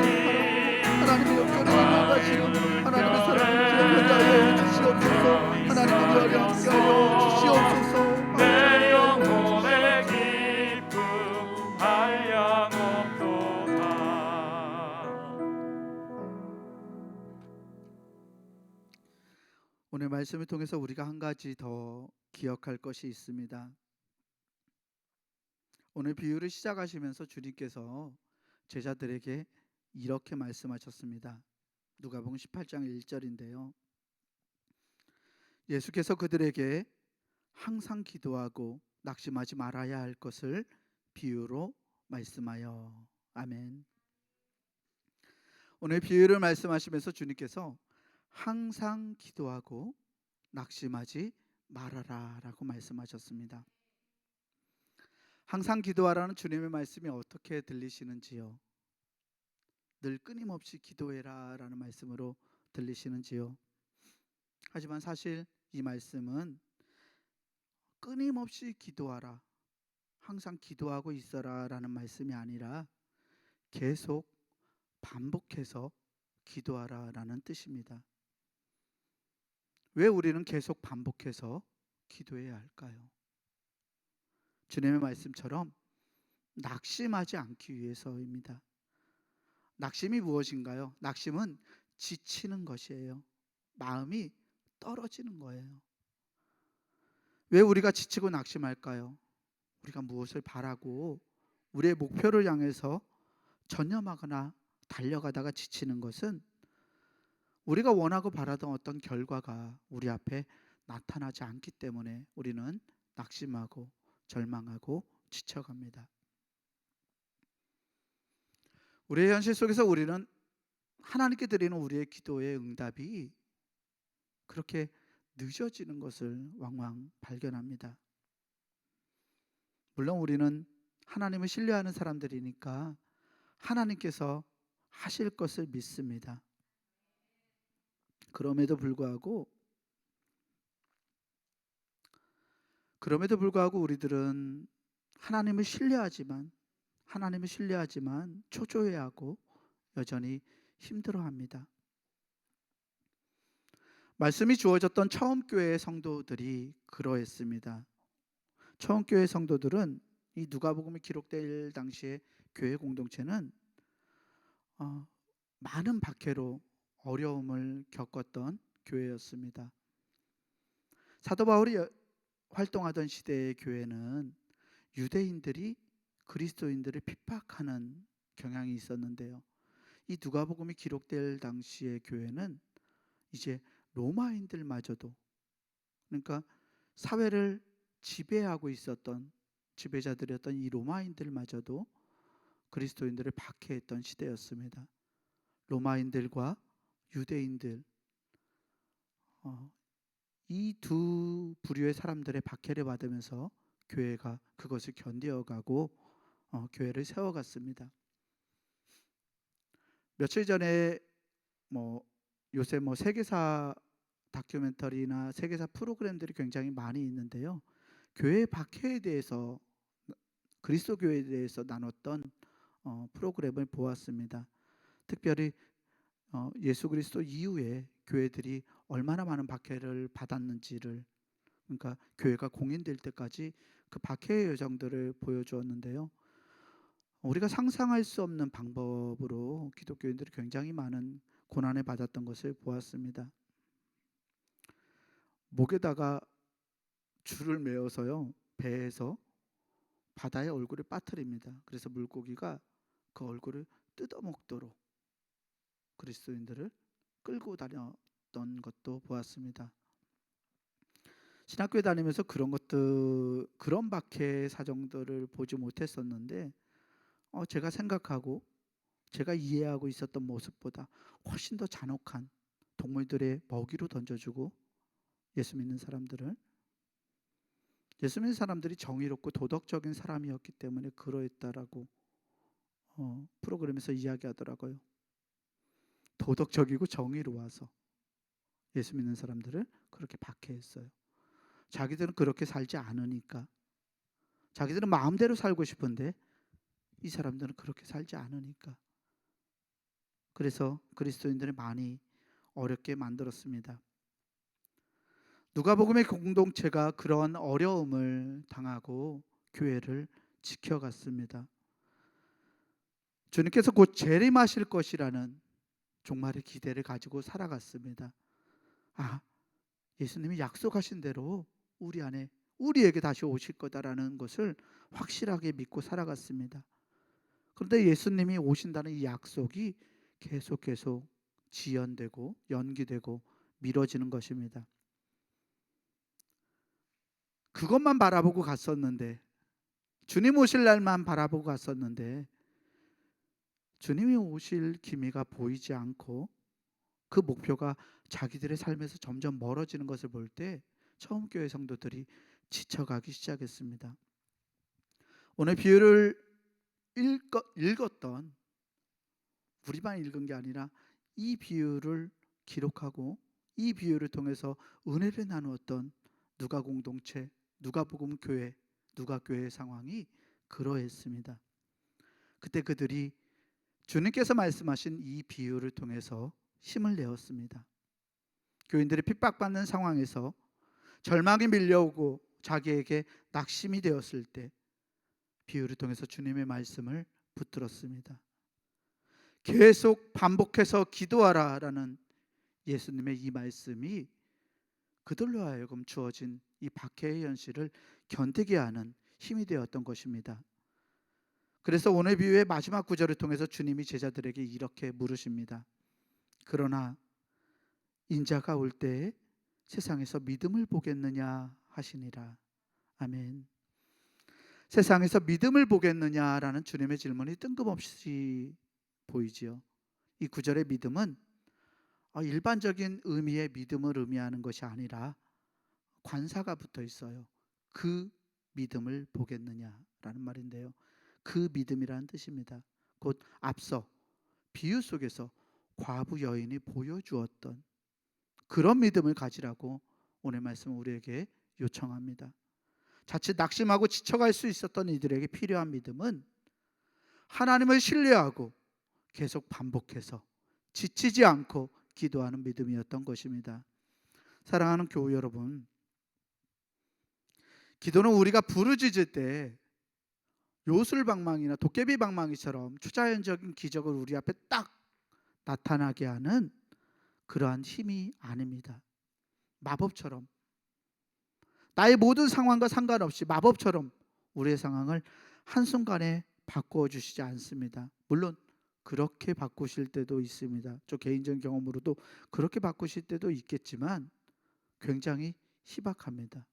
하나님의 역사를 이루어가시는 하나님의 사랑을 기억하게 하여 주시옵소서. 하나님 우리 함께 하여 주시옵소서.
내 영혼의 기쁨 한량없도다.
오늘 말씀을 통해서 우리가 한 가지 더 기억할 것이 있습니다. 오늘 비유를 시작하시면서 주님께서 제자들에게 이렇게 말씀하셨습니다. 누가복음 18장 1절인데요. 예수께서 그들에게 항상 기도하고 낙심하지 말아야 할 것을 비유로 말씀하여. 아멘. 오늘 비유를 말씀하시면서 주님께서 항상 기도하고 낙심하지 말아라 라고 말씀하셨습니다. 항상 기도하라는 주님의 말씀이 어떻게 들리시는지요? 늘 끊임없이 기도해라 라는 말씀으로 들리시는지요? 하지만 사실 이 말씀은 끊임없이 기도하라, 항상 기도하고 있어라 라는 말씀이 아니라 계속 반복해서 기도하라 라는 뜻입니다. 왜 우리는 계속 반복해서 기도해야 할까요? 주님의 말씀처럼 낙심하지 않기 위해서입니다. 낙심이 무엇인가요? 낙심은 지치는 것이에요. 마음이 떨어지는 거예요. 왜 우리가 지치고 낙심할까요? 우리가 무엇을 바라고 우리의 목표를 향해서 전념하거나 달려가다가 지치는 것은 우리가 원하고 바라던 어떤 결과가 우리 앞에 나타나지 않기 때문에 우리는 낙심하고 절망하고 지쳐갑니다. 우리의 현실 속에서 우리는 하나님께 드리는 우리의 기도의 응답이 그렇게 늦어지는 것을 왕왕 발견합니다. 물론 우리는 하나님을 신뢰하는 사람들이니까 하나님께서 하실 것을 믿습니다. 그럼에도 불구하고 우리들은 하나님을 신뢰하지만 초조해하고 여전히 힘들어합니다. 말씀이 주어졌던 처음 교회의 성도들이 그러했습니다. 처음 교회 성도들은 이 누가복음이 기록될 당시에 교회 공동체는 많은 박해로 어려움을 겪었던 교회였습니다. 사도 바울이 활동하던 시대의 교회는 유대인들이 그리스도인들을 핍박하는 경향이 있었는데요. 이 누가복음이 기록될 당시의 교회는 이제 로마인들마저도, 그러니까 사회를 지배하고 있었던 지배자들이었던 이 로마인들마저도 그리스도인들을 박해했던 시대였습니다. 로마인들과 유대인들, 이 두 부류의 사람들의 박해를 받으면서 교회가 그것을 견뎌가고 교회를 세워갔습니다. 며칠 전에 요새 세계사 다큐멘터리나 세계사 프로그램들이 굉장히 많이 있는데요. 교회 박해에 대해서, 그리스도 교회에 대해서 나눴던 프로그램을 보았습니다. 특별히 예수 그리스도 이후에 교회들이 얼마나 많은 박해를 받았는지를, 그러니까 교회가 공인될 때까지 그 박해의 여정들을 보여주었는데요. 우리가 상상할 수 없는 방법으로 기독교인들이 굉장히 많은 고난을 받았던 것을 보았습니다. 목에다가 줄을 메어서요, 배에서 바다의 얼굴을 빠뜨립니다. 그래서 물고기가 그 얼굴을 뜯어먹도록 그리스도인들을 끌고 다녔던 것도 보았습니다. 신학교에 다니면서 그런 박해의 사정들을 보지 못했었는데, 제가 생각하고 제가 이해하고 있었던 모습보다 훨씬 더 잔혹한 동물들의 먹이로 던져주고 예수 믿는 사람들을, 예수 믿는 사람들이 정의롭고 도덕적인 사람이었기 때문에 그러했다라고 프로그램에서 이야기하더라고요. 도덕적이고 정의로워서 예수 믿는 사람들을 그렇게 박해했어요. 자기들은 그렇게 살지 않으니까, 자기들은 마음대로 살고 싶은데 이 사람들은 그렇게 살지 않으니까, 그래서 그리스도인들을 많이 어렵게 만들었습니다. 누가복음의 공동체가 그런 어려움을 당하고 교회를 지켜갔습니다. 주님께서 곧 재림하실 것이라는 종말의 기대를 가지고 살아갔습니다. 예수님이 약속하신 대로 우리에게 다시 오실 거다라는 것을 확실하게 믿고 살아갔습니다. 그런데 예수님이 오신다는 이 약속이 계속 지연되고 연기되고 미뤄지는 것입니다. 그것만 바라보고 갔었는데, 주님 오실 날만 바라보고 갔었는데 주님이 오실 기미가 보이지 않고 그 목표가 자기들의 삶에서 점점 멀어지는 것을 볼 때 처음 교회 성도들이 지쳐가기 시작했습니다. 오늘 비유를 읽었던, 우리만 읽은 게 아니라 이 비유를 기록하고 이 비유를 통해서 은혜를 나누었던 누가 공동체, 누가복음 교회, 누가교회의 상황이 그러했습니다. 그때 그들이 주님께서 말씀하신 이 비유를 통해서 힘을 내었습니다. 교인들이 핍박받는 상황에서 절망이 밀려오고 자기에게 낙심이 되었을 때 비유를 통해서 주님의 말씀을 붙들었습니다. 계속 반복해서 기도하라라는 예수님의 이 말씀이 그들로 하여금 주어진 이 박해의 현실을 견디게 하는 힘이 되었던 것입니다. 그래서 오늘 비유의 마지막 구절을 통해서 주님이 제자들에게 이렇게 물으십니다. 그러나 인자가 올 때에 세상에서 믿음을 보겠느냐 하시니라. 아멘. 세상에서 믿음을 보겠느냐라는 주님의 질문이 뜬금없이 보이지요. 이 구절의 믿음은 일반적인 의미의 믿음을 의미하는 것이 아니라 관사가 붙어 있어요. 그 믿음을 보겠느냐라는 말인데요. 그 믿음이라는 뜻입니다. 곧 앞서 비유 속에서 과부 여인이 보여주었던 그런 믿음을 가지라고 오늘 말씀은 우리에게 요청합니다. 자칫 낙심하고 지쳐갈 수 있었던 이들에게 필요한 믿음은 하나님을 신뢰하고 계속 반복해서 지치지 않고 기도하는 믿음이었던 것입니다. 사랑하는 교우 여러분, 기도는 우리가 부르짖을 때 요술방망이나 도깨비방망이처럼 초자연적인 기적을 우리 앞에 딱 나타나게 하는 그러한 힘이 아닙니다. 마법처럼, 나의 모든 상황과 상관없이 마법처럼 우리의 상황을 한순간에 바꾸어 주시지 않습니다. 물론 그렇게 바꾸실 때도 있습니다. 저 개인적인 경험으로도 그렇게 바꾸실 때도 있겠지만 굉장히 희박합니다.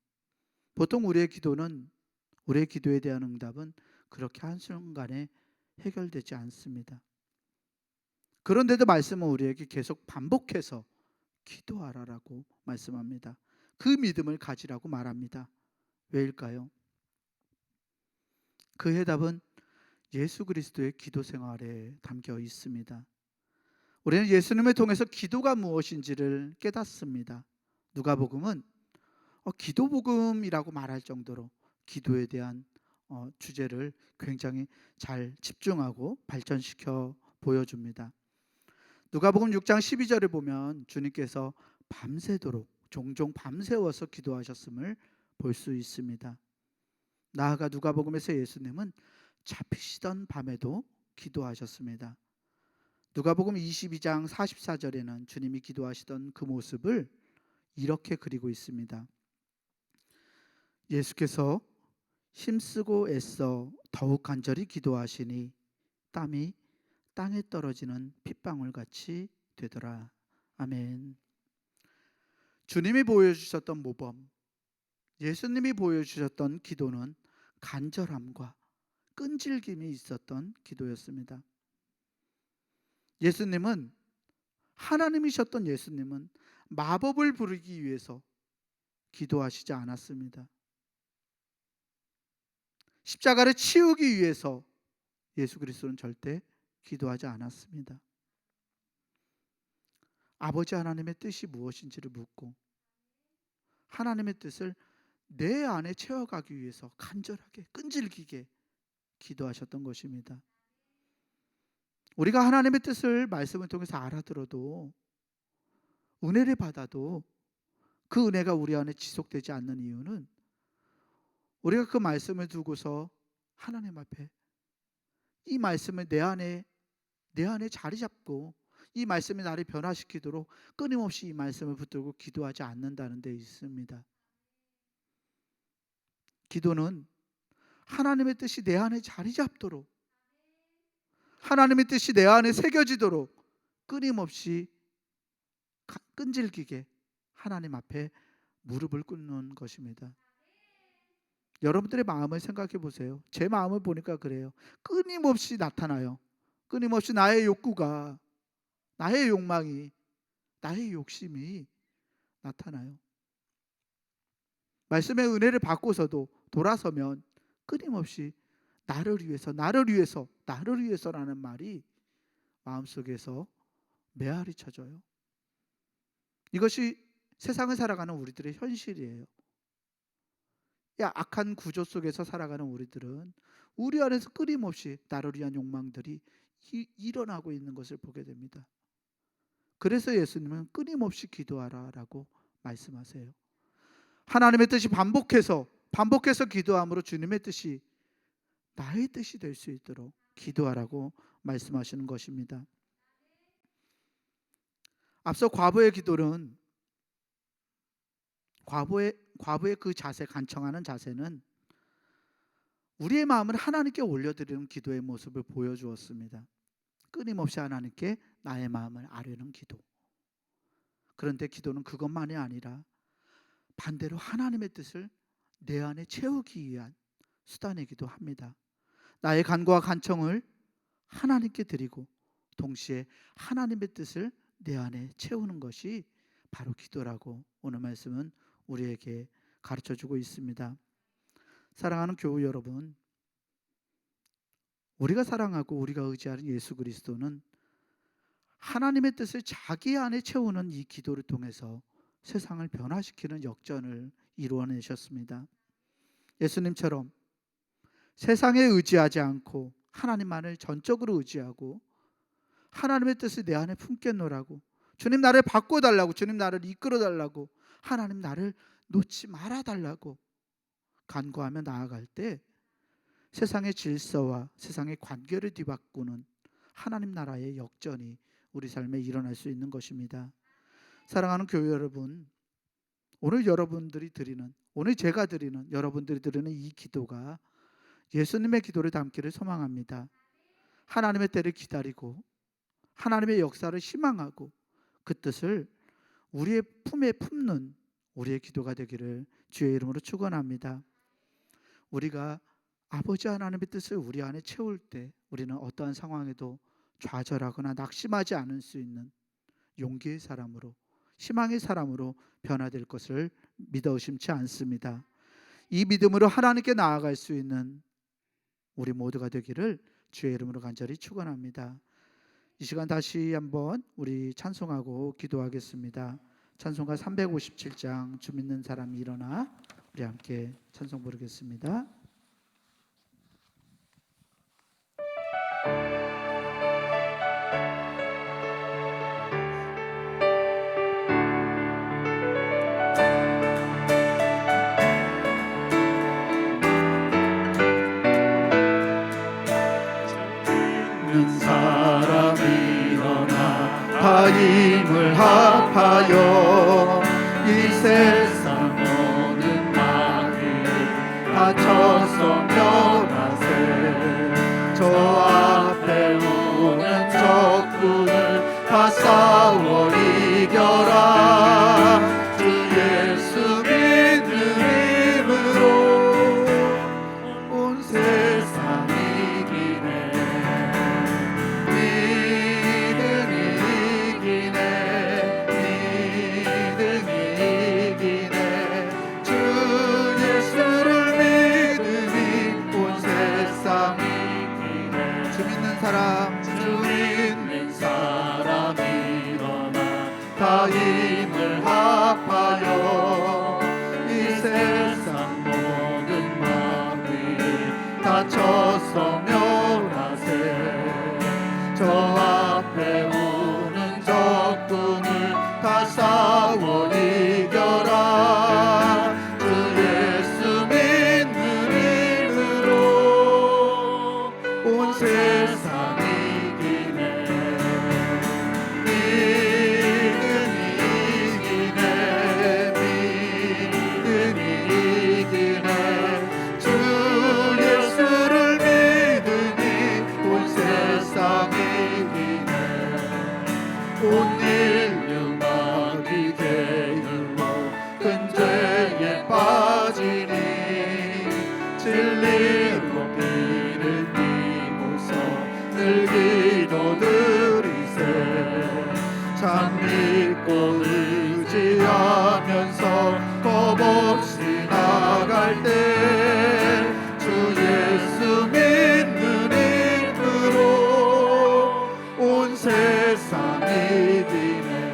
보통 우리의 기도에 대한 응답은 그렇게 한순간에 해결되지 않습니다. 그런데도 말씀은 우리에게 계속 반복해서 기도하라라고 말씀합니다. 그 믿음을 가지라고 말합니다. 왜일까요? 그 해답은 예수 그리스도의 기도 생활에 담겨 있습니다. 우리는 예수님을 통해서 기도가 무엇인지를 깨닫습니다. 누가복음은 기도복음이라고 말할 정도로 기도에 대한 주제를 굉장히 잘 집중하고 발전시켜 보여줍니다. 누가복음 6장 12절을 보면 주님께서 밤새도록 종종 밤새워서 기도하셨음을 볼 수 있습니다. 나아가 누가복음에서 예수님은 잡히시던 밤에도 기도하셨습니다. 누가복음 22장 44절에는 주님이 기도하시던 그 모습을 이렇게 그리고 있습니다. 예수께서 힘쓰고 애써 더욱 간절히 기도하시니 땀이 땅에 떨어지는 핏방울같이 되더라. 아멘. 주님이 보여주셨던 모범, 예수님이 보여주셨던 기도는 간절함과 끈질김이 있었던 기도였습니다. 예수님은, 하나님이셨던 예수님은 마법을 부르기 위해서 기도하시지 않았습니다. 십자가를 치우기 위해서 예수 그리스도는 절대 기도하지 않았습니다. 아버지 하나님의 뜻이 무엇인지를 묻고 하나님의 뜻을 내 안에 채워가기 위해서 간절하게 끈질기게 기도하셨던 것입니다. 우리가 하나님의 뜻을 말씀을 통해서 알아들어도 은혜를 받아도 그 은혜가 우리 안에 지속되지 않는 이유는 우리가 그 말씀을 두고서 하나님 앞에 이 말씀을 내 안에 자리 잡고 이 말씀이 나를 변화시키도록 끊임없이 이 말씀을 붙들고 기도하지 않는다는 데 있습니다. 기도는 하나님의 뜻이 내 안에 자리 잡도록, 하나님의 뜻이 내 안에 새겨지도록 끊임없이 끈질기게 하나님 앞에 무릎을 꿇는 것입니다. 여러분들의 마음을 생각해 보세요. 제 마음을 보니까 그래요. 끊임없이 나타나요. 끊임없이 나의 욕구가, 나의 욕망이, 나의 욕심이 나타나요. 말씀의 은혜를 받고서도 돌아서면 끊임없이 나를 위해서, 나를 위해서, 나를 위해서라는 말이 마음속에서 메아리 쳐져요. 이것이 세상을 살아가는 우리들의 현실이에요. 악한 구조 속에서 살아가는 우리들은 우리 안에서 끊임없이 나를 위한 욕망들이 일어나고 있는 것을 보게 됩니다. 그래서 예수님은 끊임없이 기도하라라고 말씀하세요. 하나님의 뜻이 반복해서 기도함으로 주님의 뜻이 나의 뜻이 될 수 있도록 기도하라고 말씀하시는 것입니다. 앞서 과부의 기도는 과부의 그 자세, 간청하는 자세는 우리의 마음을 하나님께 올려드리는 기도의 모습을 보여주었습니다. 끊임없이 하나님께 나의 마음을 아뢰는 기도. 그런데 기도는 그것만이 아니라 반대로 하나님의 뜻을 내 안에 채우기 위한 수단이기도 합니다. 나의 간구와 간청을 하나님께 드리고 동시에 하나님의 뜻을 내 안에 채우는 것이 바로 기도라고 오늘 말씀은 우리에게 가르쳐주고 있습니다. 사랑하는 교우 여러분, 우리가 사랑하고 우리가 의지하는 예수 그리스도는 하나님의 뜻을 자기 안에 채우는 이 기도를 통해서 세상을 변화시키는 역전을 이루어내셨습니다. 예수님처럼 세상에 의지하지 않고 하나님만을 전적으로 의지하고 하나님의 뜻을 내 안에 품겠노라고, 주님 나를 바꿔달라고, 주님 나를 이끌어달라고, 하나님 나를 놓지 말아달라고 간구하며 나아갈 때 세상의 질서와 세상의 관계를 뒤바꾸는 하나님 나라의 역전이 우리 삶에 일어날 수 있는 것입니다. 사랑하는 교회 여러분, 오늘 제가 드리는, 여러분들이 드리는 이 기도가 예수님의 기도를 담기를 소망합니다. 하나님의 때를 기다리고 하나님의 역사를 희망하고 그 뜻을 우리의 품에 품는 우리의 기도가 되기를 주의 이름으로 축원합니다. 우리가 아버지 하나님의 뜻을 우리 안에 채울 때 우리는 어떠한 상황에도 좌절하거나 낙심하지 않을 수 있는 용기의 사람으로, 희망의 사람으로 변화될 것을 믿어 의심치 않습니다. 이 믿음으로 하나님께 나아갈 수 있는 우리 모두가 되기를 주의 이름으로 간절히 축원합니다. 이 시간 다시 한번 우리 찬송하고 기도하겠습니다. 찬송가 357장 주 믿는 사람이 일어나, 우리 함께 찬송 부르겠습니다. 힘을 합하여 이 세상
모든 마귀
다쳐서 멸하세. 저 앞에 오는 적군을 다 싸워 이겨라. 주 예수 믿는 힘으로 온 세상 이기네. 믿음이 이기네. 믿음이 이기네. 주 예수를 믿음이 온 세상 이기네. 주 믿는 사람, 주 믿는 사람 일어나 다 힘을 합하여 이 세상 모든 마귀 다쳐서 멸하세. 저 앞에 오는 적군을 다 싸워 이겨라. 주 예수 믿는 힘으로 온 세상 이기네. 믿음이 이기네. 믿음이 이기네. 주 예수를 믿으니 온 세상 이기네. 온 인류 마귀 계율로 큰 죄에 빠지니 진리로 길을 띠고서 늘 기도드리세. 참 믿고 의지하면서 겁없이 나갈 때 주 예수 믿는 힘으로 온 세상 이기네.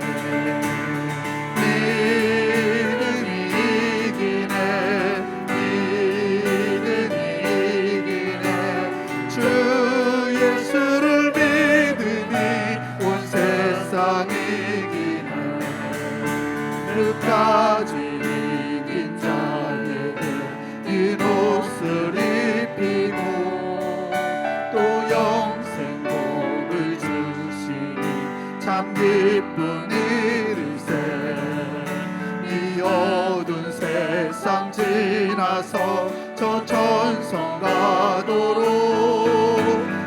믿음이 이기네. 믿음이 이기네. 주 예수를 믿으니 온 세상 이기네. 끝까지 이긴 자에게 이 옷을 입히고 또 영생복을 주시니 참 기쁜 일일세. 이 어두운 세상 지나서 저 천성 가도록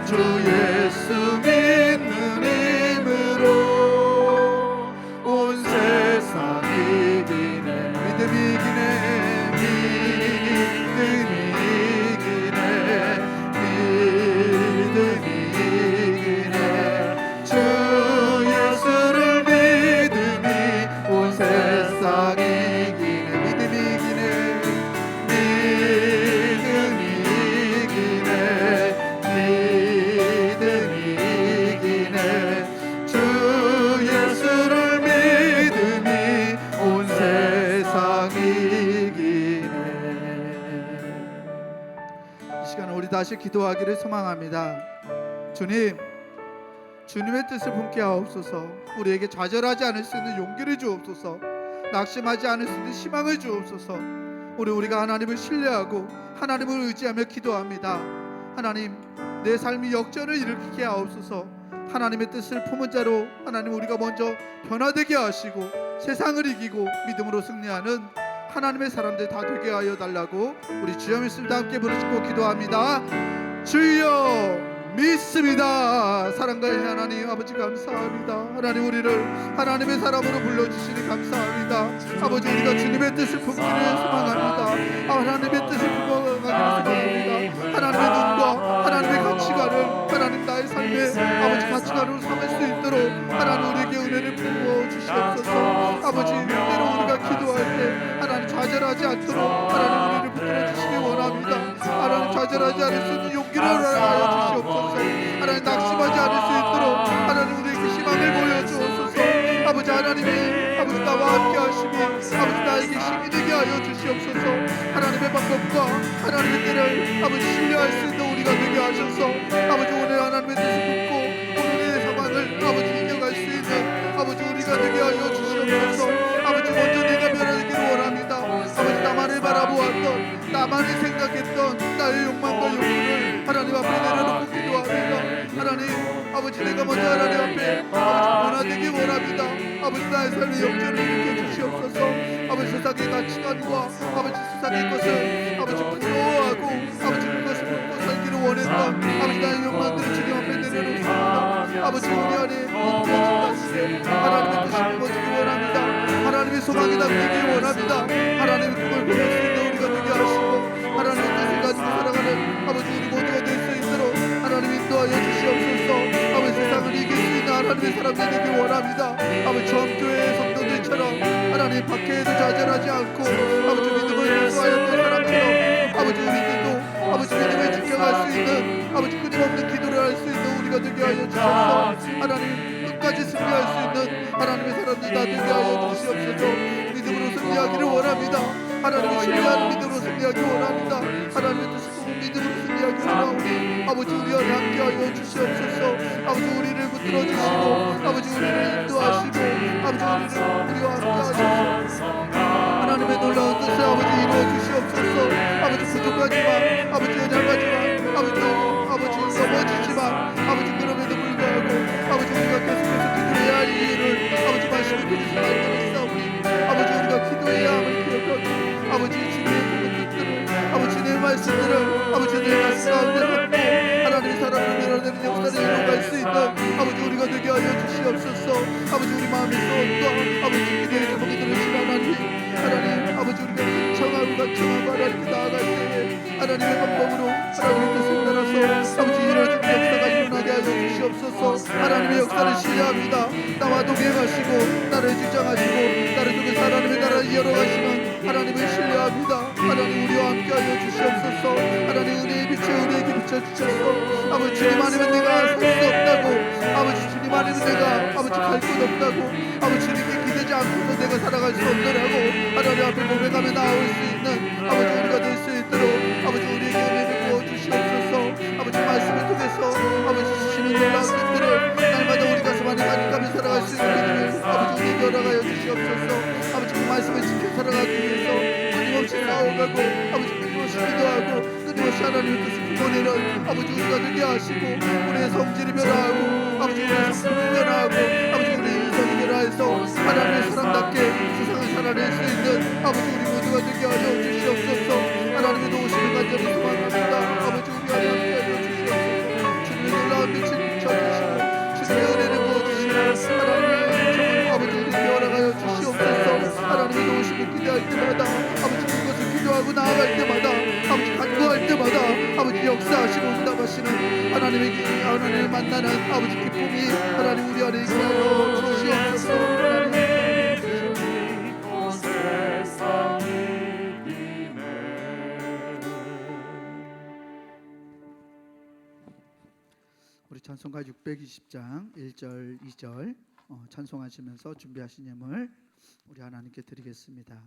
주 예수 믿는 힘으로 온 세상 이기네. 믿음이 이기네. 믿음이 이기네. 믿음이 이기네. 주 예수를 믿으니 온 세상 이기네. 믿음이 이기네. 믿음이 이기네. 믿음이 이기네. 주 예수를 믿으니 온 세상 이기네. 이 시간 우리 다시 기도하기를 소망합니다. 주님, 주님의 뜻을 품게 하옵소서. 우리에게 좌절하지 않을 수 있는 용기를 주옵소서. 낙심하지 않을 수 있는 희망을 주옵소서. 우리가 하나님을 신뢰하고 하나님을 의지하며 기도합니다. 하나님, 내 삶이 역전을 일으키게 하옵소서. 하나님의 뜻을 품은 자로 하나님 우리가 먼저 변화되게 하시고 세상을 이기고 믿음으로 승리하는 하나님의 사람들 다 되게 하여 달라고 우리 주여 믿습니다. 함께 부르짖고 기도합니다. 주여 믿습니다. 사랑과의 하나님 아버지 감사합니다. 하나님 우리를 하나님의 사람으로 불러주시니 감사합니다. 아버지 우리가 주님의 뜻을 품기를 소망합니다. 하나님의 뜻을 품어가기를 소망합니다. 하나님의 눈과 하나님의 가치관을 하나님 나의 삶의 아버지 가치관으로 삼을 수 있도록 하나님 우리에게 은혜를 부어 주시옵소서. 아버지 때로 우리가 기도할 때 하나님 좌절하지 않도록 하나님 우리를 붙들어 주시기 원합니다. 하나님 좌절하지 않을 수 있는 용기를 허락하여 주시옵소서. 하나님 낙심하지 않을 수 있도록 하나님 우리에게 희망을 보여주옵소서. 아버지 하나님이 아버지 나와 함께 하시니 아버지 나에게 힘이 되게 하여 주시옵소서. 하나님의 방법과 하나님의 때를 아버지 신뢰할 수 있는 우리가 되게 하셔서 아버지 오늘 하나님의 뜻을 품고 오늘의 상황을 아버지 이겨갈 수 있는 아버지 우리가 되게 하여 주시옵소서. 아버지 먼저 내가 변화되기를 원합니다. 아버지 나만을 바라보았던 나만을 생각했던 나의 욕망과 욕구를 하나님 앞에 내려놓고 기도합니다. 하나님 아버지 내가 먼저 하나님 앞에 아버지 변화되기 원합니다. 아버지 나의 삶의 역전을 일으켜 주시옵소서. 아버지 세상의 가치관과 아버지 세상의 것을 아버지 부러워하고 아버지 그것을 먹고 살기를 원했던 아버지 나의 욕망들을 주님 앞에 내려놓습니다. 아버지 우리 안에 인도하신 가시되 하나님의 뜻이 이루어지기 원합니다. 하나님의 소망이 담기기 원합니다. 하나님의 꿈을 보낼 수 있는 우리가 되게 하시고 하나님의 뜻을 가지고 살아가는 아버지 우리 모두가 될 수 있도록 하나님 인도하여 주시옵소서. 아버지 세상을 이길 수 있는 하나님의 사람들 되기 원합니다. 아버지 전교회의 성도들처럼 하나님 박해에도 좌절하지 않고 아버지 믿음을 고수하였던 사람처럼 아버지 우리들도 아버지 믿음을 지켜갈 수 있는 아버지 끊임없는 기도를 할 수 있는 우리가 되게 하여 주셔서 하나님 끝까지 승리할 수 있는 하나님의 사람들 다 되게 하여 주시옵소서. 믿음으로 승리하기를 원합니다. 하나님을 신뢰하는 믿음으로 승리하기 원합니다. 하나님의 뜻을 보고 믿음으로 승리하기 원하오니 아버지 우리 안에 함께하여 주시옵소서. 아버지 우리를 붙들어 주시고 아버지 우리를 인도하시고 아버지 우리와 함께하시고 하나님의 놀라운 뜻을 아버지 이루어 주시옵소서. 아버지 부족하지만 아버지 연약하지만 아버지 넘어지지만 아버지 그럼에도 불구하고 아버지 우리가 계속해서 기도해야 할 이유를 아버지 말씀을 주신 말씀을 싸우니 아버지 우리가 기도해야 함을 기억하고 아버지 주님의 모든 뜻들을 아버지 내 말씀들을 아버지 내 말씀 가운데 담고 하나님의 사랑을 밀어내는 역사를 이루어갈 수 있는 아버지 우리가 되게 하여 주시옵소서. 아버지 우리 마음의 소원과 아버지 기도의 제목이 들으신 하나님 아버지 우리가 간청하고 하나님께 나아갈 때에 하나님의 방법으로 하나님의 뜻을 따라서 아버지 이루어진 역사가 일어나게 하여 주시옵소서. 하나님의 역사를 신뢰합니다. 나와 동행하시고 나를 주장하시고 나를 통해서 하나님의 나라를 이어가시는 하나님을 신뢰합니다. 하나님 우리와 함께하여 주시옵소서. 하나님 은혜의 빛에 우리에게 비춰주셔서 아버지 주님 아니면 내가 살 수 없다고 아버지 주님 아니면 내가 아버지 갈 곳 없다고 아버지 주님께 기대지 않고서 내가 살아갈 수 없더라고 하나님 앞에 고백하며 나올 수 있는 아버지 우리가 될 수 있도록 아버지 우리에게 은혜를 부어주시옵소서. 아버지 말씀을 통해서 아버지 주시는 놀라운 뜻들을 날마다 우리 가슴 안에 간직하며 살아갈 수 있는 믿음을 아버지 우리에게 허락하여 주시옵소서. 아버지 그 말씀을 지켜 살아가기 위해서 끊임없이 싸워가고 아버지 끊임없이 기도하고 끊임없이 하나님의 뜻을 품어내는 아버지 우리가 되게 하시고 우리의 성질이 변화하고 아버지 우리의 성품이 변화하고 아버지 우리의 인성이 변화해서 하나님의 사람답게 세상을 살아낼 수 있는 아버지 우리 모두가 되게 하여 주시옵소서. 하나님의 도우심을 간절히 소망합니다. 아버지 우리 안에 함께하여 주시옵소서. 주님의 놀라운 빛을 비춰주시고 주님의 은혜를 부어주시고 하나님의 아버지 우리에게 허락하여 주시옵소서. 하나님의 도우심을 기대할 때마다 아버지 그것을 기도하고 나아갈 때마다 아버지 간구할 때마다 아버지 역사하시고 응답하시는 하나님을 만나는 아버지 기쁨이 하나님 우리 안에 있게 하여 주시옵소서. 우리 찬송가 620장 1절 2절 찬송하시면서 준비하신 예물 우리 하나님께 드리겠습니다.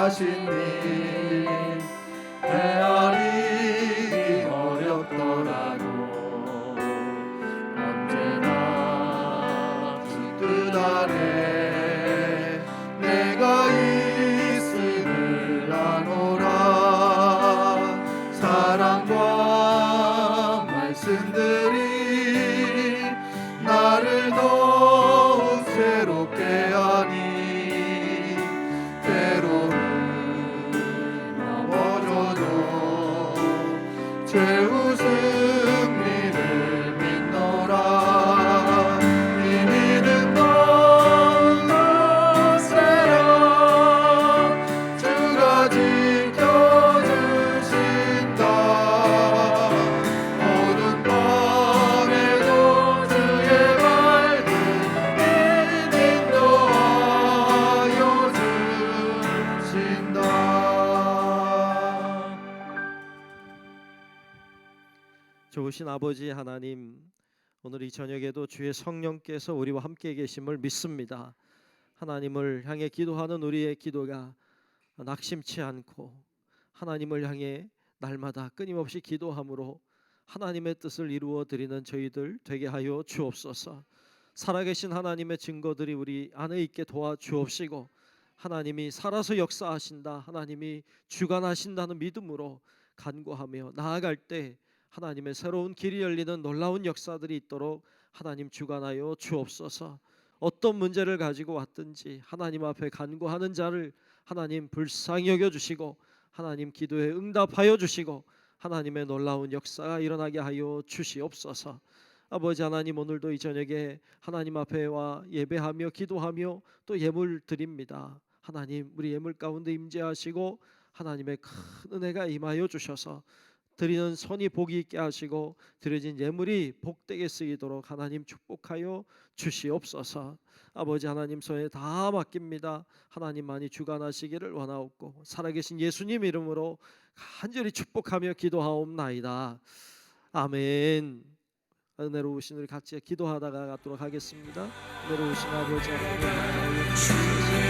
하시니 헤아리기 일들이 나를 더욱 새롭게 하니 때로는 넘어져도 최후 승리를 믿노라. 이 믿음 거세라. 주가 지켜주신다. 어두운 밤에도 주의 밝은 빛 인도하여 주신다.
좋으신 아버지 하나님, 오늘 이 저녁에도 주의 성령께서 우리와 함께 계심을 믿습니다. 하나님을 향해 기도하는 우리의 기도가 낙심치 않고 하나님을 향해 날마다 끊임없이 기도함으로 하나님의 뜻을 이루어 드리는 저희들 되게 하여 주옵소서. 살아계신 하나님의 증거들이 우리 안에 있게 도와주옵시고, 하나님이 살아서 역사하신다, 하나님이 주관하신다는 믿음으로 간구하며 나아갈 때 하나님의 새로운 길이 열리는 놀라운 역사들이 있도록 하나님 주관하여 주옵소서. 어떤 문제를 가지고 왔든지 하나님 앞에 간구하는 자를 하나님 불쌍히 여겨주시고 하나님 기도에 응답하여 주시고 하나님의 놀라운 역사가 일어나게 하여 주시옵소서. 아버지 하나님, 오늘도 이 저녁에 하나님 앞에 와 예배하며 기도하며 또 예물 드립니다. 하나님, 우리 예물 가운데 임재하시고 하나님의 큰 은혜가 임하여 주셔서 드리는 손이 복이 있게 하시고 드려진 예물이 복되게 쓰이도록 하나님 축복하여 주시옵소서. 아버지 하나님 손에 다 맡깁니다. 하나님만이 주관하시기를 원하옵고 살아계신 예수님 이름으로 간절히 축복하며 기도하옵나이다. 아멘. 은혜로우신 우리 같이 기도하다가 갖도록 하겠습니다. 은혜로우신 아버지 하나님,